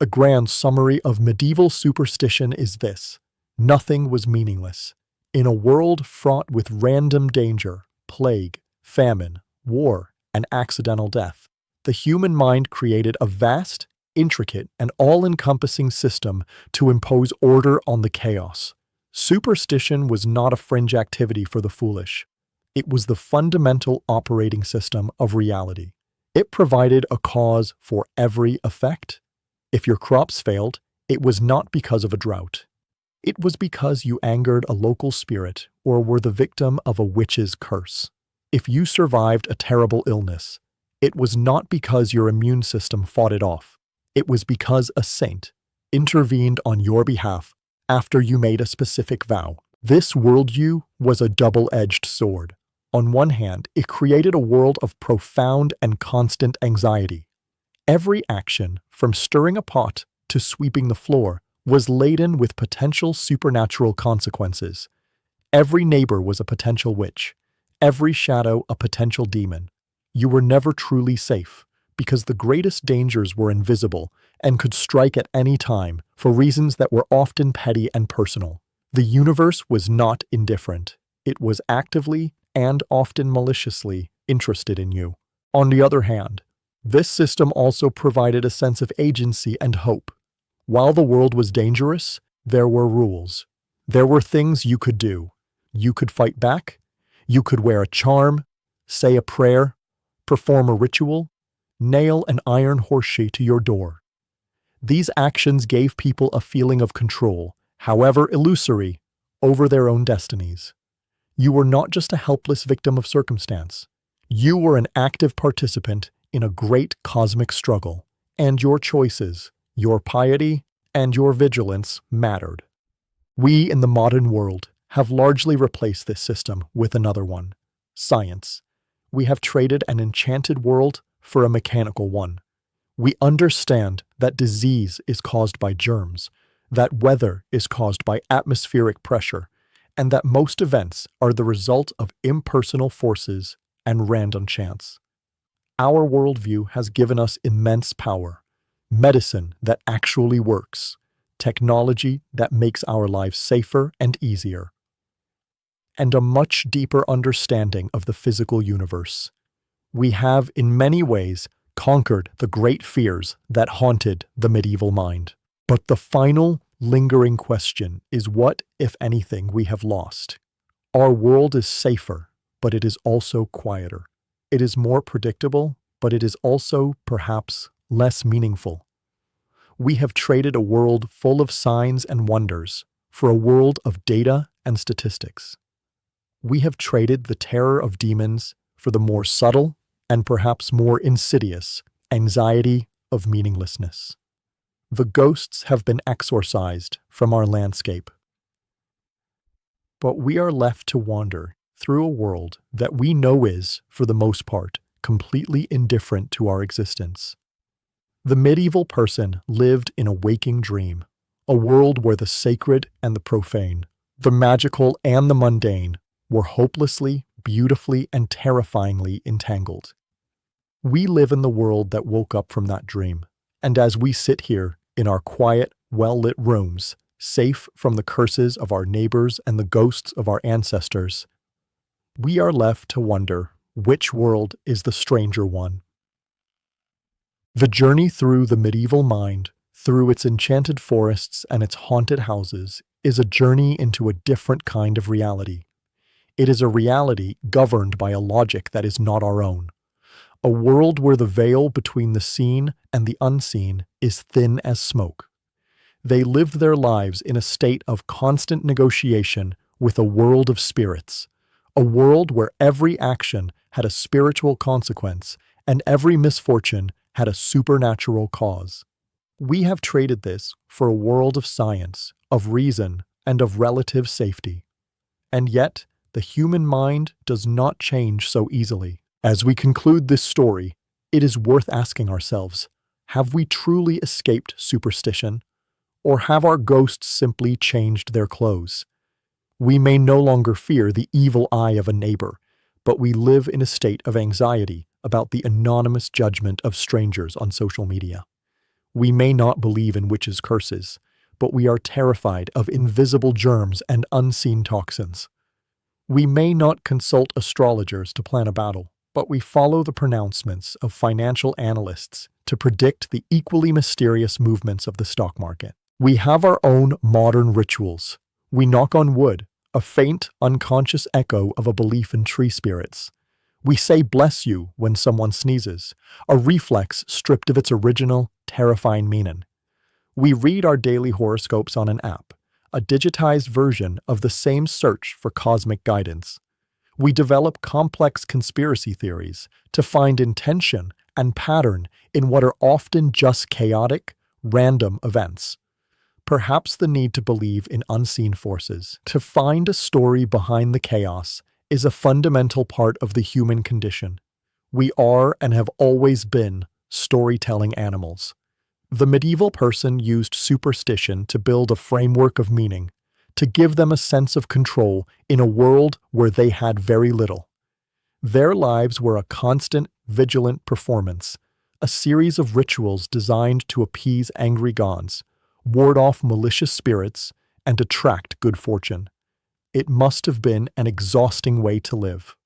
A grand summary of medieval superstition is this: nothing was meaningless. In a world fraught with random danger, plague, famine, war, and accidental death, the human mind created a vast, intricate, and all-encompassing system to impose order on the chaos. Superstition was not a fringe activity for the foolish. It was the fundamental operating system of reality. It provided a cause for every effect. If your crops failed, it was not because of a drought. It was because you angered a local spirit or were the victim of a witch's curse. If you survived a terrible illness, it was not because your immune system fought it off. It was because a saint intervened on your behalf after you made a specific vow. This worldview was a double-edged sword. On one hand, it created a world of profound and constant anxiety. Every action, from stirring a pot to sweeping the floor, was laden with potential supernatural consequences. Every neighbor was a potential witch, every shadow a potential demon. You were never truly safe, because the greatest dangers were invisible and could strike at any time for reasons that were often petty and personal. The universe was not indifferent. It was actively and often maliciously interested in you. On the other hand, this system also provided a sense of agency and hope. While the world was dangerous, there were rules. There were things you could do. You could fight back. You could wear a charm, say a prayer, perform a ritual, nail an iron horseshoe to your door. These actions gave people a feeling of control, however illusory, over their own destinies. You were not just a helpless victim of circumstance. You were an active participant in a great cosmic struggle, and your choices, your piety, and your vigilance mattered. We in the modern world have largely replaced this system with another one: science. We have traded an enchanted world for a mechanical one. We understand that disease is caused by germs, that weather is caused by atmospheric pressure, and that most events are the result of impersonal forces and random chance. Our worldview has given us immense power: medicine that actually works, technology that makes our lives safer and easier, and a much deeper understanding of the physical universe. We have, in many ways, conquered the great fears that haunted the medieval mind. But the final, lingering question is what, if anything, we have lost. Our world is safer, but it is also quieter. It is more predictable, but it is also, perhaps, less meaningful. We have traded a world full of signs and wonders for a world of data and statistics. We have traded the terror of demons for the more subtle and perhaps more insidious anxiety of meaninglessness. The ghosts have been exorcised from our landscape. But we are left to wander, through a world that we know is, for the most part, completely indifferent to our existence. The medieval person lived in a waking dream, a world where the sacred and the profane, the magical and the mundane, were hopelessly, beautifully, and terrifyingly entangled. We live in the world that woke up from that dream, and as we sit here in our quiet, well-lit rooms, safe from the curses of our neighbors and the ghosts of our ancestors, we are left to wonder which world is the stranger one. The journey through the medieval mind, through its enchanted forests and its haunted houses, is a journey into a different kind of reality. It is a reality governed by a logic that is not our own. A world where the veil between the seen and the unseen is thin as smoke. They lived their lives in a state of constant negotiation with a world of spirits, a world where every action had a spiritual consequence and every misfortune had a supernatural cause. We have traded this for a world of science, of reason, and of relative safety. And yet, the human mind does not change so easily. As we conclude this story, it is worth asking ourselves, have we truly escaped superstition? Or have our ghosts simply changed their clothes? We may no longer fear the evil eye of a neighbor, but we live in a state of anxiety about the anonymous judgment of strangers on social media. We may not believe in witches' curses, but we are terrified of invisible germs and unseen toxins. We may not consult astrologers to plan a battle, but we follow the pronouncements of financial analysts to predict the equally mysterious movements of the stock market. We have our own modern rituals. We knock on wood, a faint, unconscious echo of a belief in tree spirits. We say "bless you" when someone sneezes, a reflex stripped of its original, terrifying meaning. We read our daily horoscopes on an app, a digitized version of the same search for cosmic guidance. We develop complex conspiracy theories to find intention and pattern in what are often just chaotic, random events. Perhaps the need to believe in unseen forces, to find a story behind the chaos, is a fundamental part of the human condition. We are and have always been storytelling animals. The medieval person used superstition to build a framework of meaning, to give them a sense of control in a world where they had very little. Their lives were a constant, vigilant performance, a series of rituals designed to appease angry gods, ward off malicious spirits, and attract good fortune. It must have been an exhausting way to live.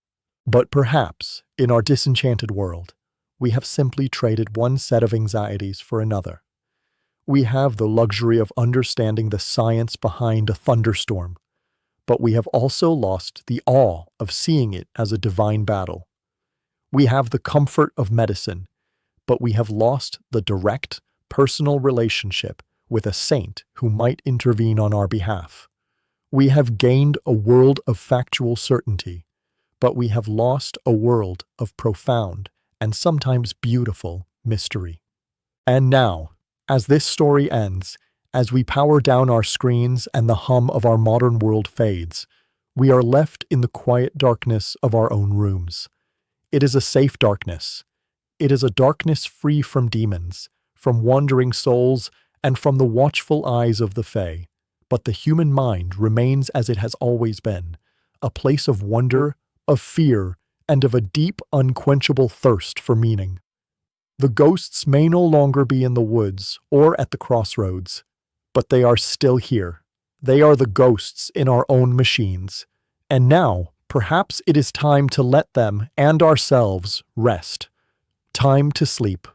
But perhaps, in our disenchanted world, we have simply traded one set of anxieties for another. We have the luxury of understanding the science behind a thunderstorm, but we have also lost the awe of seeing it as a divine battle. We have the comfort of medicine, but we have lost the direct, personal relationship with a saint who might intervene on our behalf. We have gained a world of factual certainty, but we have lost a world of profound and sometimes beautiful mystery. And now, as this story ends, as we power down our screens and the hum of our modern world fades, we are left in the quiet darkness of our own rooms. It is a safe darkness. It is a darkness free from demons, from wandering souls, and from the watchful eyes of the Fae. But the human mind remains as it has always been, a place of wonder, of fear, and of a deep, unquenchable thirst for meaning. The ghosts may no longer be in the woods or at the crossroads, but they are still here. They are the ghosts in our own machines. And now, perhaps it is time to let them and ourselves rest. Time to sleep.